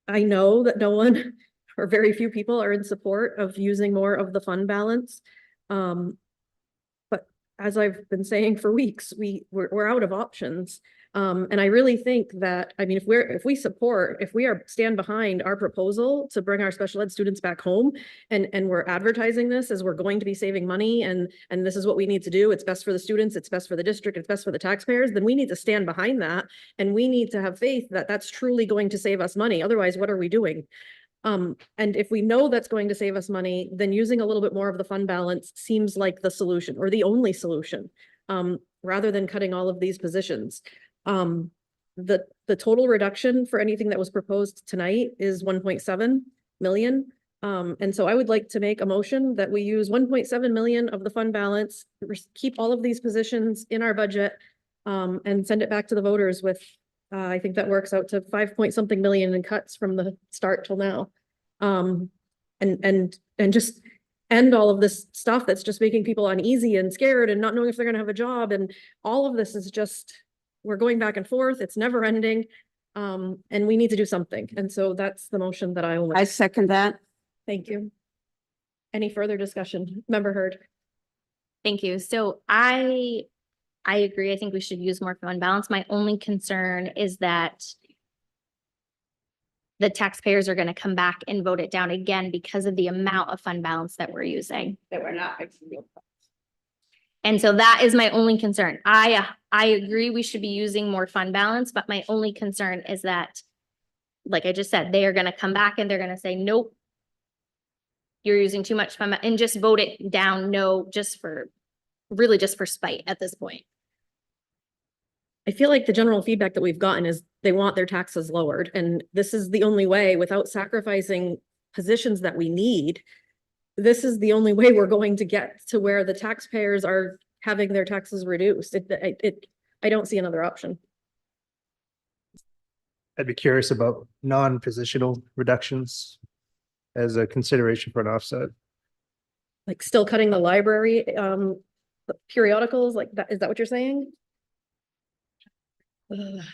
know that no one or very few people are in support of using more of the fund balance. But as I've been saying for weeks, we're out of options. And I really think that, I mean, if we stand behind our proposal to bring our special ed students back home and we're advertising this as we're going to be saving money and this is what we need to do, it's best for the students, it's best for the district, it's best for the taxpayers, then we need to stand behind that. And we need to have faith that that's truly going to save us money. Otherwise, what are we doing? And if we know that's going to save us money, then using a little bit more of the fund balance seems like the solution or the only solution, rather than cutting all of these positions. The total reduction for anything that was proposed tonight is 1.7 million. And so I would like to make a motion that we use 1.7 million of the fund balance, keep all of these positions in our budget, and send it back to the voters with, I think that works out to 5 point something million in cuts from the start till now. And just end all of this stuff that's just making people uneasy and scared and not knowing if they're gonna have a job. And all of this is just, we're going back and forth. It's never ending. And we need to do something. And so that's the motion that I will. I second that. Thank you. Any further discussion? Member Hurd. Thank you. So I agree. I think we should use more fund balance. My only concern is that the taxpayers are going to come back and vote it down again because of the amount of fund balance that we're using. That we're not fixing. And so that is my only concern. I agree we should be using more fund balance, but my only concern is that, like I just said, they are going to come back and they're going to say, nope, you're using too much fund and just vote it down. No, just for spite at this point. I feel like the general feedback that we've gotten is they want their taxes lowered. And this is the only way without sacrificing positions that we need. This is the only way we're going to get to where the taxpayers are having their taxes reduced. I don't see another option. I'd be curious about non-positional reductions as a consideration for an offset. Like still cutting the library, periodicals, like that, is that what you're saying?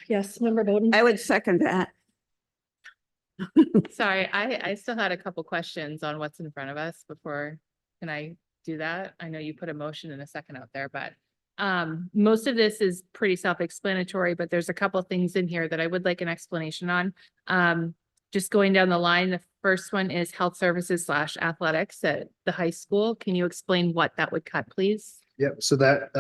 Yes, Member Bowden. I would second that. Sorry, I still had a couple questions on what's in front of us before. Can I do that? I know you put a motion and a second out there, but most of this is pretty self-explanatory, but there's a couple of things in here that I would like an explanation on. Just going down the line, the first one is health services / athletics at the high school. Can you explain what that would cut, please? Yep, so that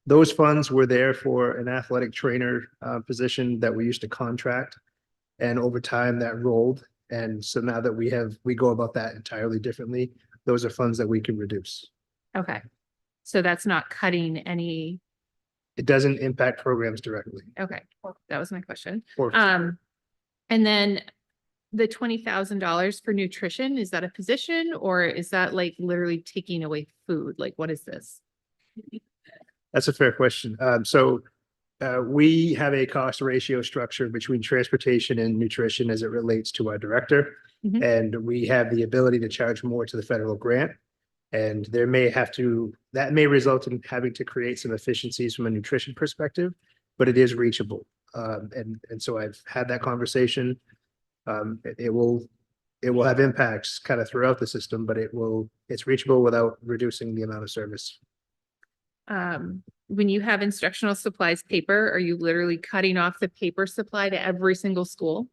those funds were there for an athletic trainer position that we used to contract. And over time that rolled. And so now that we go about that entirely differently, those are funds that we can reduce. Okay. So that's not cutting any. It doesn't impact programs directly. Okay, that was my question. Or- And then the $20,000 for nutrition, is that a position or is that like literally taking away food? Like, what is this? That's a fair question. We have a cost ratio structure between transportation and nutrition as it relates to our director. Mhm. And we have the ability to charge more to the federal grant. And that may result in having to create some efficiencies from a nutrition perspective, but it is reachable. And so I've had that conversation. It will it will have impacts kind of throughout the system, but it's reachable without reducing the amount of service. When you have instructional supplies paper, are you literally cutting off the paper supply to every single school?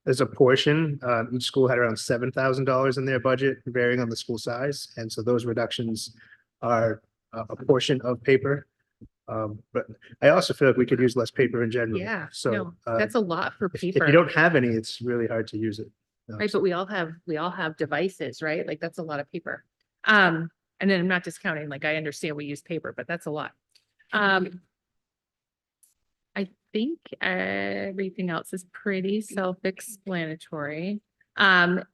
There's a portion, each school had around $7,000 in their budget, varying on the school size. And so those reductions are a portion of paper. But I also feel like we could use less paper in general. Yeah, So no, that's a lot for if paper. you don't have any, it's really hard to use it. Right, but we all have devices, right? Like that's a lot of paper. And then I'm not discounting, like I understand we use paper, but that's a lot. I think everything else is pretty self-explanatory.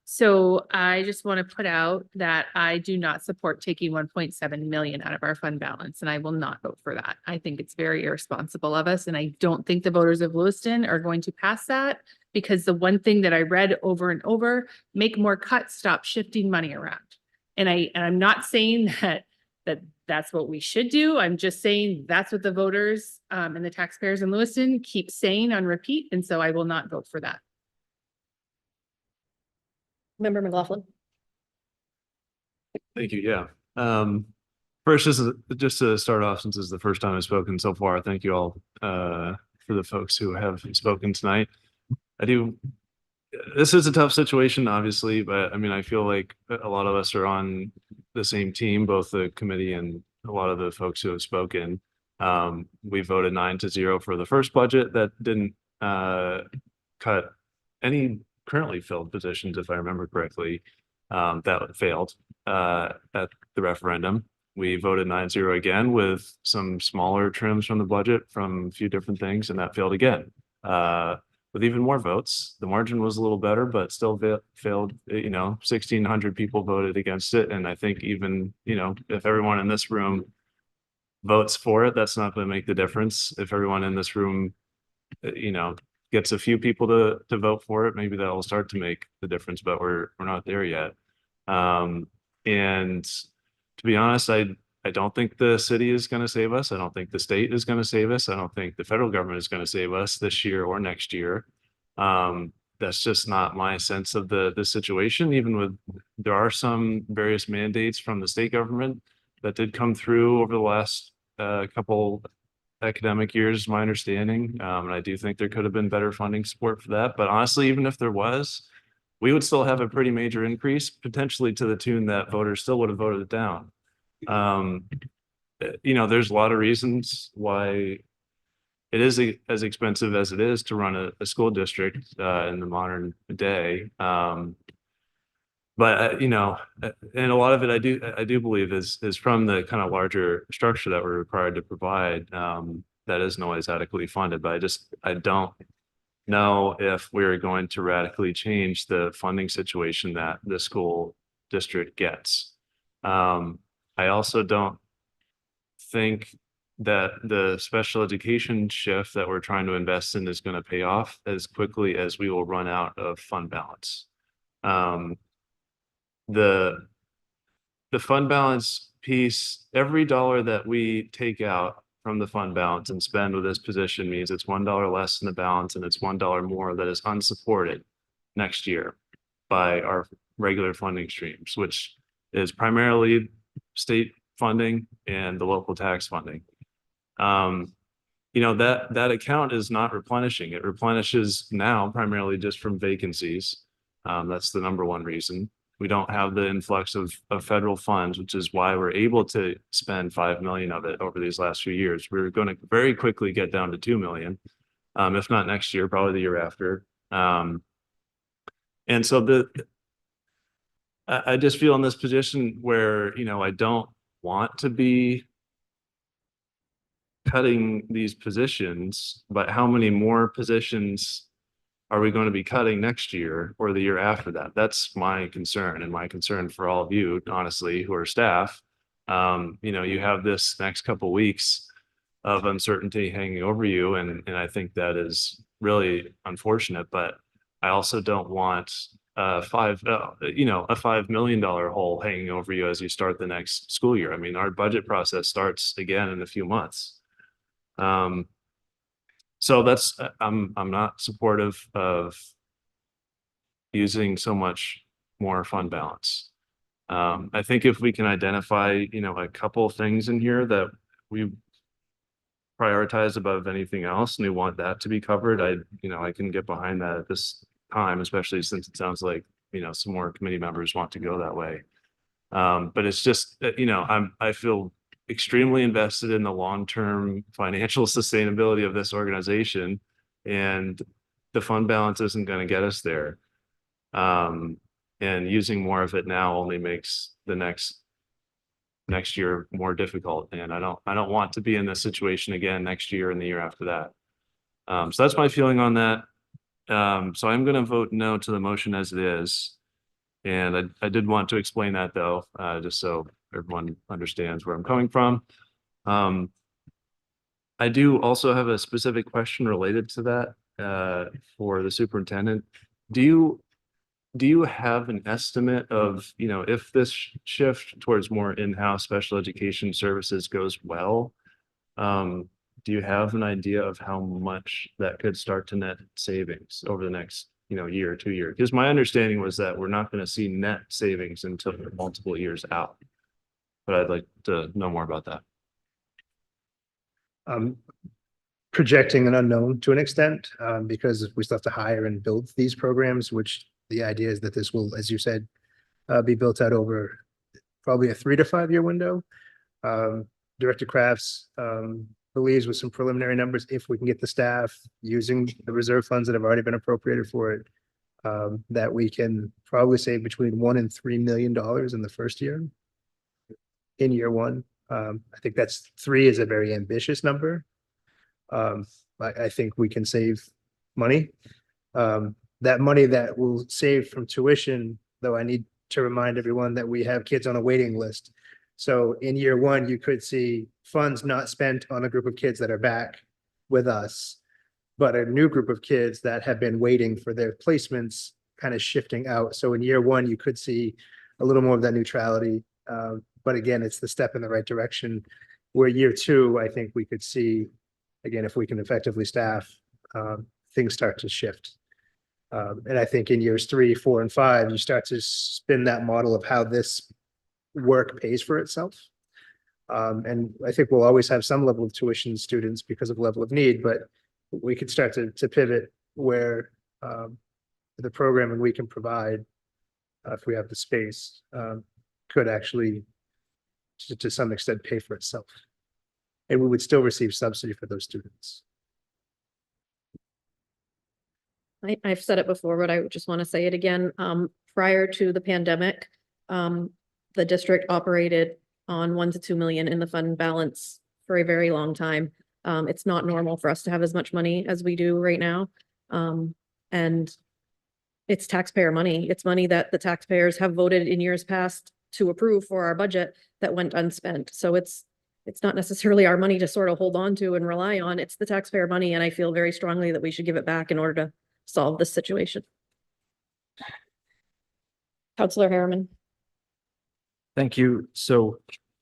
So I just want to put out that I do not support taking 1.7 million out of our fund balance, and I will not vote for that. I think it's very irresponsible of us, and I don't think the voters of Lewiston are going to pass that, because the one thing that I read over and over, make more cuts, stop shifting money around. And I'm not saying that's what we should do. I'm just saying that's what the voters and the taxpayers in Lewiston keep saying on repeat. And so I will not vote for that. Member McLaughlin. Thank you. Yeah. First, just to start off, since this is the first time I've spoken so far, thank you all for the folks who have spoken tonight. This is a tough situation, obviously, but I mean, I feel like a lot of us are on the same team, both the committee and a lot of the folks who have spoken. We voted 9-0 for the first budget that didn't cut any currently filled positions, if I remember correctly, that failed at the referendum. We voted 9-0 again with some smaller trims from the budget from a few different things, and that failed again. With even more votes, the margin was a little better, but still failed. 1,600 people voted against it. And I think even, if everyone in this room votes for it, that's not going to make the difference. If everyone in this room, gets a few people to vote for it, maybe that will start to make the difference, but we're not there yet. And to be honest, I don't think the city is going to save us. I don't think the state is going to save us. I don't think the federal government is going to save us this year or next year. That's just not my sense of the situation. Even there are some various mandates from the state government that did come through over the last couple academic years, is my understanding. And I do think there could have been better funding support for that. But honestly, even if there was, we would still have a pretty major increase, potentially to the tune that voters still would have voted it down. There's a lot of reasons why it is as expensive as it is to run a school district in the modern day. But and a lot of it I do believe is from the kind of larger structure that we're required to provide that isn't always adequately funded. But I don't know if we're going to radically change the funding situation that the school district gets. I also don't think that the special education shift that we're trying to invest in is going to pay off as quickly as we will run out of fund balance. The fund balance piece, every dollar that we take out from the fund balance and spend with this position means it's $1 less in the balance, and it's $1 more that is unsupported next year by our regular funding streams, which is primarily state funding and the local tax funding. That account is not replenishing. It replenishes now primarily just from vacancies. That's the number one reason. We don't have the influx of federal funds, which is why we're able to spend 5 million of it over these last few years. We're going to very quickly get down to 2 million, if not next year, probably the year after. And so I just feel in this position where, I don't want to be cutting these positions, but how many more positions are we going to be cutting next year or the year after that? That's my concern, and my concern for all of you, honestly, who are staff. You have this next couple weeks of uncertainty hanging over you, and I think that is really unfortunate. But I also don't want a $5 million hole hanging over you as you start the next school year. I mean, our budget process starts again in a few months. So I'm not supportive of using so much more fund balance. I think if we can identify, a couple of things in here that we prioritize above anything else, and we want that to be covered, I can get behind that at this time, especially since it sounds like, some more committee members want to go that way. But it's just, I feel extremely invested in the long-term financial sustainability of this organization, and the fund balance isn't going to get us there. And using more of it now only makes the next year more difficult. And I don't want to be in this situation again next year and the year after that. So that's my feeling on that. So I'm going to vote no to the motion as it is. And I did want to explain that though, just so everyone understands where I'm coming from. I do also have a specific question related to that, for the superintendent. Do you have an estimate of, if this shift towards more in-house special education services goes well, do you have an idea of how much that could start to net savings over the next, year or 2 years? Because my understanding was that we're not going to see net savings until multiple years out. But I'd like to know more about that. Projecting an unknown to an extent, because we still have to hire and build these programs, which the idea is that this will, as you said, be built out over probably a 3 to 5 year window. Director Crafts believes with some preliminary numbers, if we can get the staff using the reserve funds that have already been appropriated for it, that we can probably save between $1 and $3 million in the first year. In year one, I think that's 3 is a very ambitious number. I think we can save money. That money that will save from tuition, though, I need to remind everyone that we have kids on a waiting list. So in year one, you could see funds not spent on a group of kids that are back with us, but a new group of kids that have been waiting for their placements kind of shifting out. So in year one, you could see a little more of that neutrality. But again, it's the step in the right direction. Where year two, I think we could see, again, if we can effectively staff, things start to shift. And I think in years 3, 4, and 5, you start to spin that model of how this work pays for itself. And I think we'll always have some level of tuition students because of level of need, but we could start to pivot where the programming we can provide, if we have the space, could actually, to some extent, pay for itself. And we would still receive subsidy for those students. I've said it before, but I just want to say it again. Prior to the pandemic, the district operated on 1 to 2 million in the fund balance for a very long time. It's not normal for us to have as much money as we do right now. And it's taxpayer money. It's money that the taxpayers have voted in years past to approve for our budget that went unspent. So it's not necessarily our money to sort of hold on to and rely on. It's the taxpayer money. And I feel very strongly that we should give it back in order to solve this situation. Counselor Harriman. Thank you. So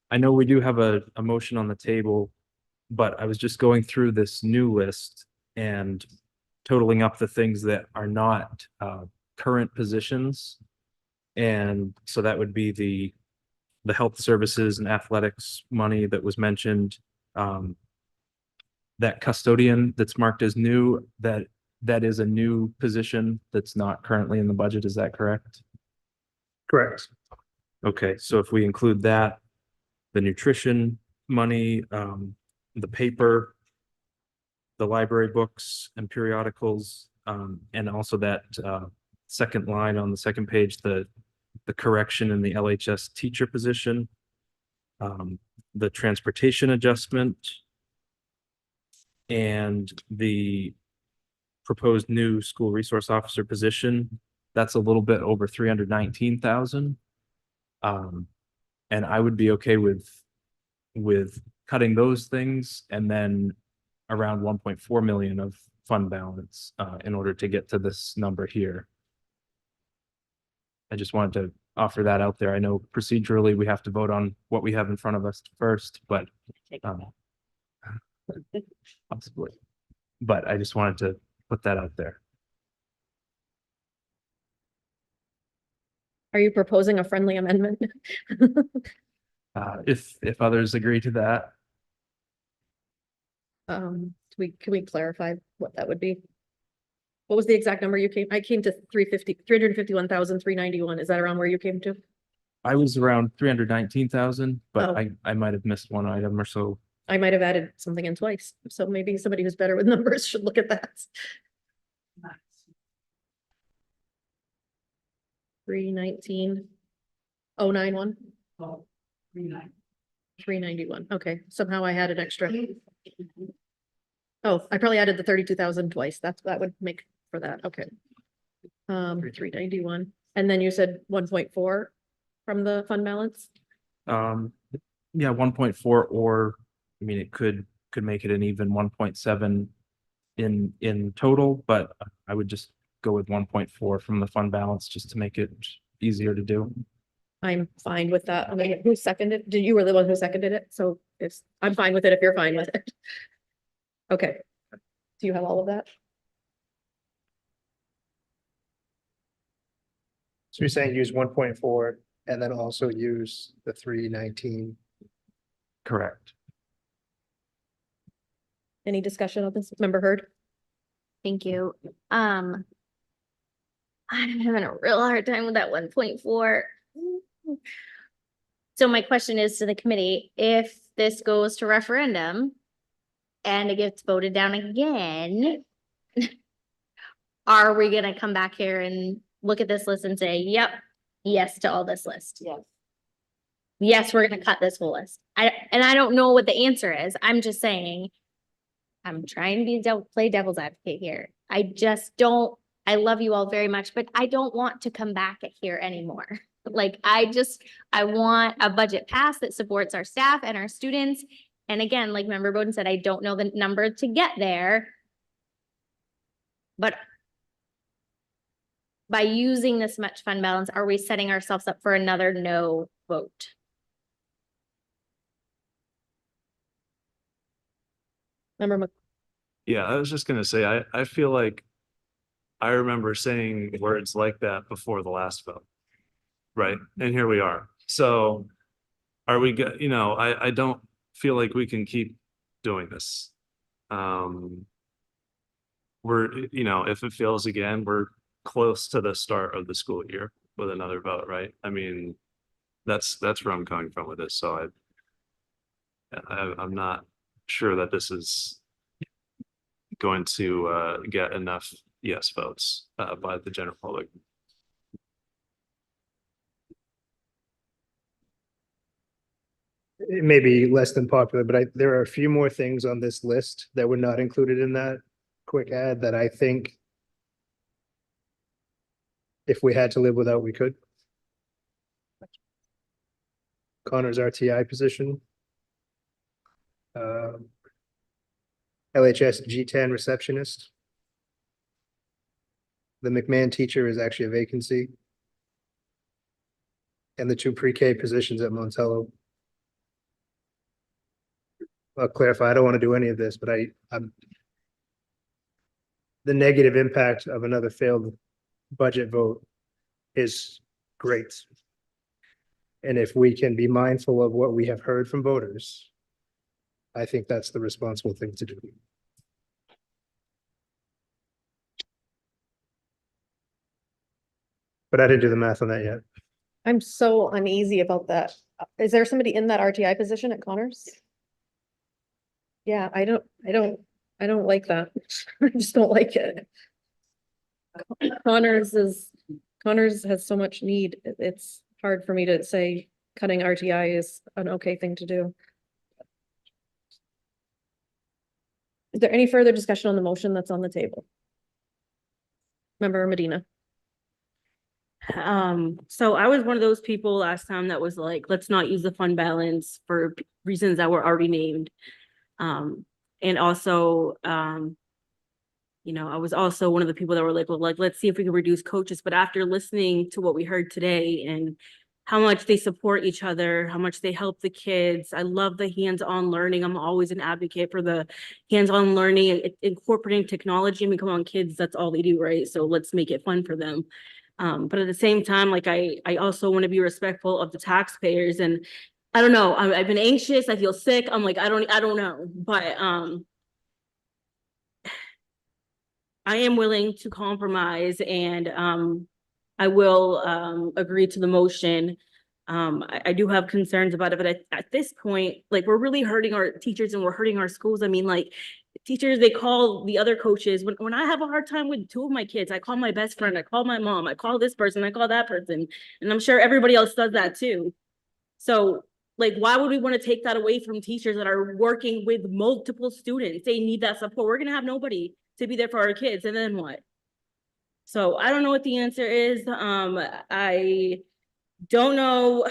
I know we do have a motion on the table, but I was just going through this new list and totaling up the things that are not current positions. And so that would be the health services and athletics money that was mentioned. That custodian that's marked as new, that is a new position that's not currently in the budget. Is that correct? Correct. Okay, so if we include that, the nutrition money, the paper, the library books and periodicals, and also that second line on the second page, the correction in the LHS teacher position, the transportation adjustment, and the proposed new school resource officer position, that's a little bit over 319,000. And I would be okay with cutting those things and then around 1.4 million of fund balance in order to get to this number here. I just wanted to offer that out there. I know procedurally we have to vote on what we have in front of us first, but possibly. But I just wanted to put that out there. Are you proposing a friendly amendment? If others agree to that, Can we clarify what that would be? What was the exact number you came? I came to 351,391. Is that around where you came to? I was around 319,000, but Oh. I might have missed one item or so. I might have added something in twice, so maybe somebody who's better with numbers should look at that. 319,091. 391. Okay, somehow I had an extra. Oh, I probably added the 32,000 twice. That would make for that. Okay. 391. And then you said 1.4 from the fund balance? Yeah, 1.4, or I mean, it could make it an even 1.7 in total, but I would just go with 1.4 from the fund balance just to make it easier to do. I'm fine with that. I mean, who seconded? Did you were the one who seconded it? So I'm fine with it if you're fine with it. Okay. Do you have all of that? So you're saying use 1.4 and then also use the 319. Correct. Any discussion on this? Member Heard? Thank you. I'm having a real hard time with that 1.4. So my question is to the committee, if this goes to referendum and it gets voted down again, are we gonna come back here and look at this list and say, yep, yes to all this list? Yes. Yes, we're gonna cut this whole list. And I don't know what the answer is. I'm just saying, I'm trying to be play devil's advocate here. I just don't, I love you all very much, but I don't want to come back here anymore. Like, I want a budget pass that supports our staff and our students. And again, like Member Bowden said, I don't know the number to get there. But by using this much fund balance, are we setting ourselves up for another no vote? Member Yeah, I was just gonna say, I feel like I remember saying words like that before the last vote. Right, and here we are. So are we good? You know, I don't feel like we can keep doing this. We're, you know, if it fails again, we're close to the start of the school year with another vote, right? I mean, that's where I'm coming from with this. So I'm not sure that this is going to get enough yes votes by the general public. It may be less than popular, but there are a few more things on this list that were not included in that quick ad that I think if we had to live without, we could. Connor's RTI position. LHS G10 receptionist. The McMahon teacher is actually a vacancy. And the 2 pre-K positions at Montello. I'll clarify, I don't want to do any of this, but I'm the negative impact of another failed budget vote is great. And if we can be mindful of what we have heard from voters, I think that's the responsible thing to do. But I didn't do the math on that yet. I'm so uneasy about that. Is there somebody in that RTI position at Connors? Yeah, I don't like that. I just don't like it. Connors has so much need. It's hard for me to say cutting RTI is an okay thing to do. Is there any further discussion on the motion that's on the table? Member Medina. So I was one of those people last time that was like, let's not use the fund balance for reasons that were already named. And also, you know, I was also one of the people that were like, well, like, let's see if we can reduce coaches. But after listening to what we heard today and how much they support each other, how much they help the kids. I love the hands-on learning. I'm always an advocate for the hands-on learning, incorporating technology. I mean, come on, kids, that's all they do, right? So let's make it fun for them. But at the same time, like I also want to be respectful of the taxpayers, and I don't know, I've been anxious, I feel sick. I'm like, I don't know, but, I am willing to compromise and, I will, agree to the motion. I do have concerns about it, but at this point, like, we're really hurting our teachers and we're hurting our schools. I mean, like, teachers, they call the other coaches. When I have a hard time with two of my kids, I call my best friend, I call my mom, I call this person, I call that person, and I'm sure everybody else does that too. So, like, why would we want to take that away from teachers that are working with multiple students? They need that support. We're gonna have nobody to be there for our kids, and then what? So I don't know what the answer is. I don't know.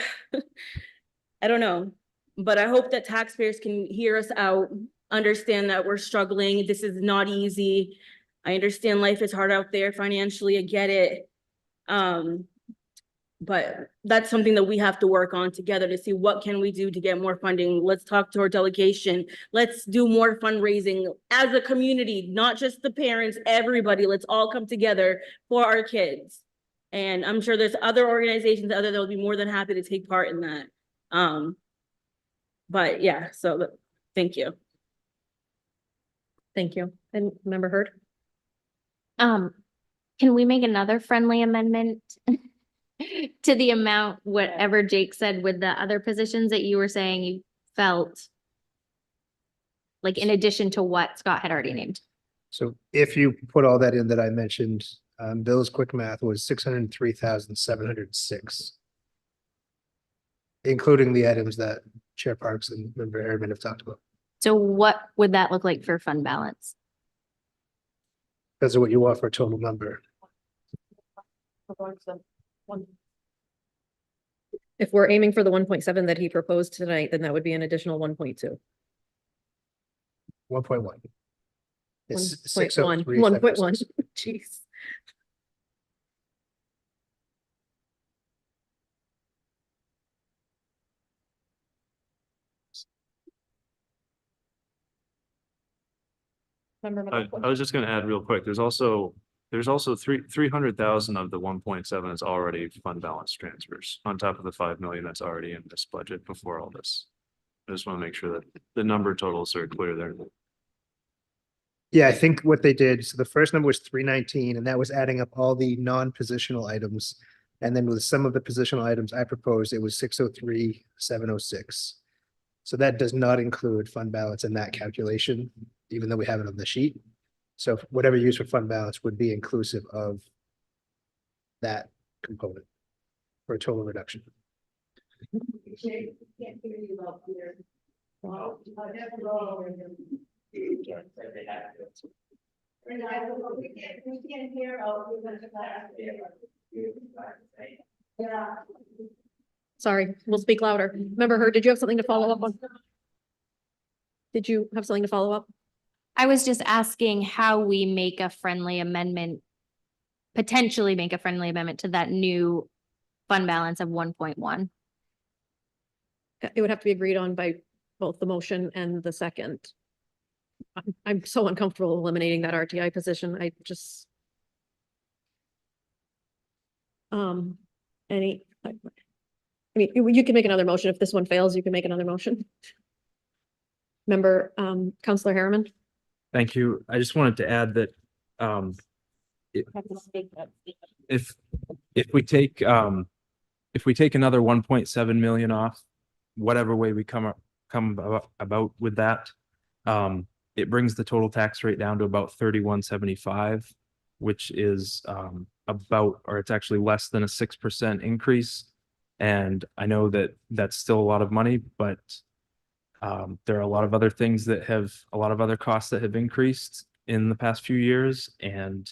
I don't know, but I hope that taxpayers can hear us out, understand that we're struggling. This is not easy. I understand life is hard out there financially. I get it. But that's something that we have to work on together to see what can we do to get more funding. Let's talk to our delegation. Let's do more fundraising as a community, not just the parents, everybody. Let's all come together for our kids. And I'm sure there's other organizations out there that will be more than happy to take part in that. But yeah, so thank you. Thank you. And Member Hurd? Can we make another friendly amendment to the amount, whatever Jake said with the other positions that you were saying you felt like in addition to what Scott had already named? So if you put all that in that I mentioned, Bill's quick math was 603,706. Including the items that Chair Parks and Member Harriman have talked about. So what would that look like for fund balance? Because of what you want for a total number. If we're aiming for the 1.7 that he proposed tonight, then that would be an additional 1.2. 1.1. It's 1.1, 603, 1.1, jeez. I was just gonna add real quick, there's also 300,000 of the 1.7 is already fund balance transfers on top of the 5 million that's already in this budget before all this. I just want to make sure that the number totals are clear there. Yeah, I think what they did, so the first number was 319, and that was adding up all the non-positional items. And then with some of the positional items I proposed, it was 603,706. So that does not include fund balance in that calculation, even though we have it on the sheet. So whatever you use for fund balance would be inclusive of that component for a total reduction. Sorry, we'll speak louder. Member Hurd, did you have something to follow up on? Did you have something to follow up? I was just asking how we make a friendly amendment, potentially make a friendly amendment to that new fund balance of 1.1. It would have to be agreed on by both the motion and the second. I'm so uncomfortable eliminating that RTI position. I just. I mean, you can make another motion. If this one fails, you can make another motion. Member, Counselor Harriman? Thank you. I just wanted to add that, if we take another 1.7 million off, whatever way we come about with that, it brings the total tax rate down to about 31.75, which is about, or it's actually less than a 6% increase. And I know that that's still a lot of money, but there are a lot of other things that have, a lot of other costs that have increased in the past few years. And,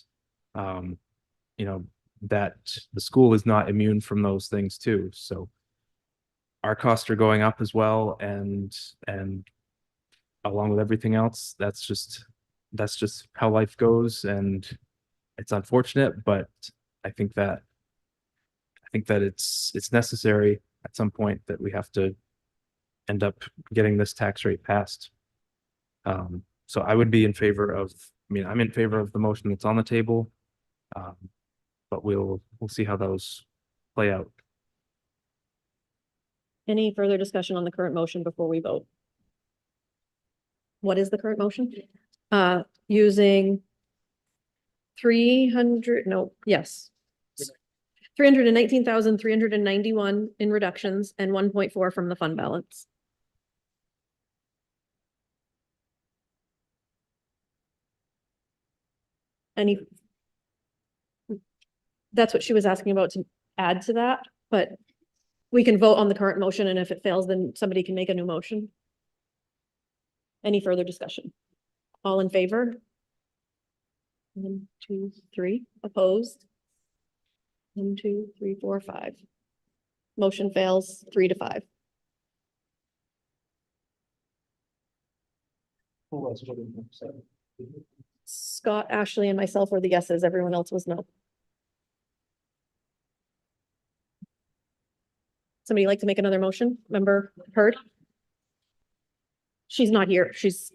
you know, that the school is not immune from those things too. So our costs are going up as well. And along with everything else, that's just how life goes. And it's unfortunate, but I think that it's necessary at some point that we have to end up getting this tax rate passed. So I would be in favor of, I'm in favor of the motion that's on the table. but we'll see how those play out. Any further discussion on the current motion before we vote? What is the current motion? Using 319,391 in reductions and 1.4 from the fund balance. Any? That's what she was asking about to add to that, but we can vote on the current motion, and if it fails, then somebody can make a new motion. Any further discussion? All in favor? 1, 2, 3, opposed? 1, 2, 3, 4, 5. Motion fails 3-5. Scott, Ashley, and myself were the yeses. Everyone else was no. Somebody like to make another motion? Member Heard? She's not here. She's.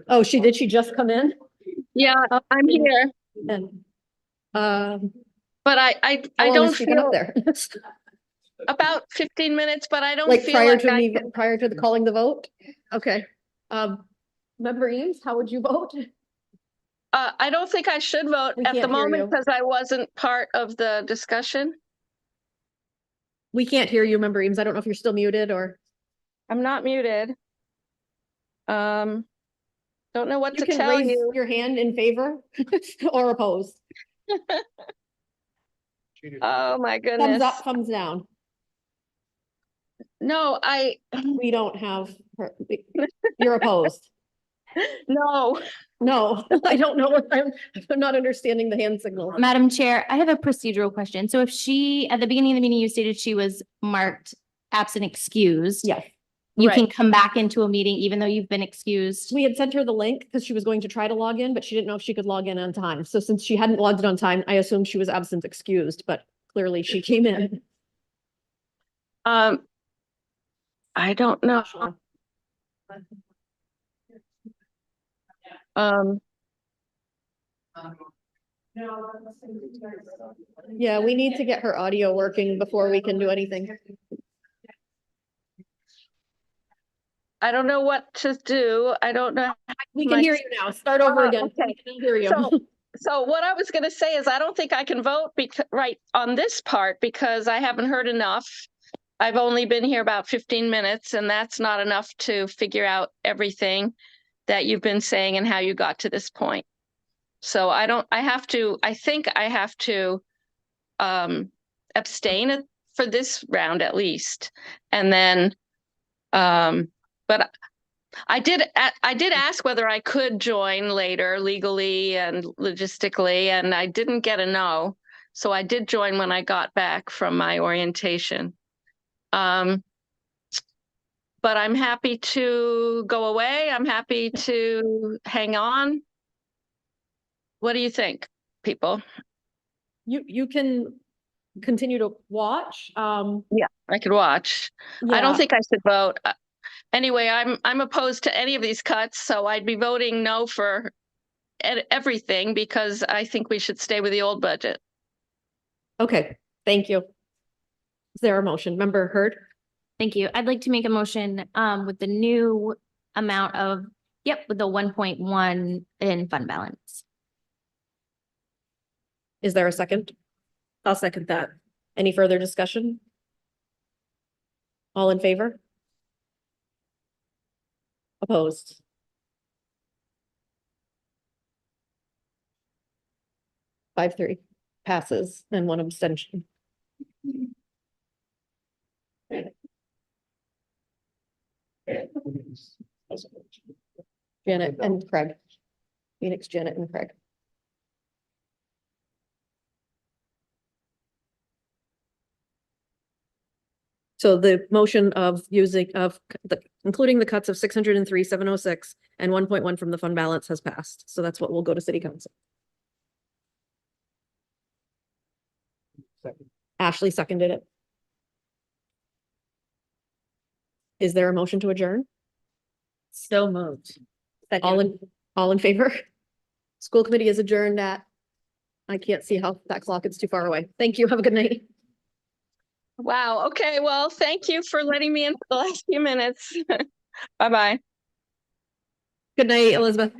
Oh, did she just come in? Yeah, I'm here, And, but I how long don't has she been up feel there? about 15 minutes, but I don't Like feel prior like to I me, can. prior to the calling the vote? Okay. Member Eames, how would you vote? I don't think I should vote We at the can't hear you. moment because I wasn't part of the discussion. We can't hear you, Member Eames. I don't know if you're still muted or. I'm not muted. Don't know what You to can tell raise you. your hand in favor or opposed. Oh, my Thumbs goodness. up, thumbs down. No, We don't have, you're opposed. No. No, I don't know. I'm not understanding the hand signal. Madam Chair, I have a procedural question. So if she, at the beginning of the meeting, you stated she was marked absent excused. Yes. You can Right. come back into a meeting even though you've been excused. We had sent her the link because she was going to try to log in, but she didn't know if she could log in on time. So since she hadn't logged in on time, I assumed she was absent excused, but clearly she came in. I don't know. Yeah, we need to get her audio working before we can do anything. I don't know what to do. I don't know. We can hear you now. Start over again. Okay. We can hear you. So what I was going to say is I don't think I can vote right on this part because I haven't heard enough. I've only been here about 15 minutes and that's not enough to figure out everything that you've been saying and how you got to this point. So I think I have to abstain for this round at least. And then, but I did ask whether I could join later legally and logistically, and I didn't get a no. So I did join when I got back from my orientation. But I'm happy to go away. I'm happy to hang on. What do you think, people? You can continue to watch. Yeah, I could watch. I don't think I should vote. Anyway, I'm opposed to any of these cuts, so I'd be voting no for everything because I think we should stay with the old budget. Okay, thank you. Is there a motion? Member Heard? Thank you. I'd like to make a motion with the new amount of, with the 1.1 in fund balance. Is there a second? I'll second that. Any further discussion? All in favor? Opposed? Five, 3 passes and 1 abstention. Janet and Craig. Phoenix, Janet and Craig. So the motion of including the cuts of 603, 706 and 1.1 from the fund balance has passed. So that's what will go to city council. Ashley seconded it. Is there a motion to adjourn? So moved. All in favor? School committee is adjourned at I can't see how that clock is too far away. Thank you. Have a good night. Wow. Okay. Well, thank you for letting me in for the last few minutes. Bye-bye. Good night, Elizabeth.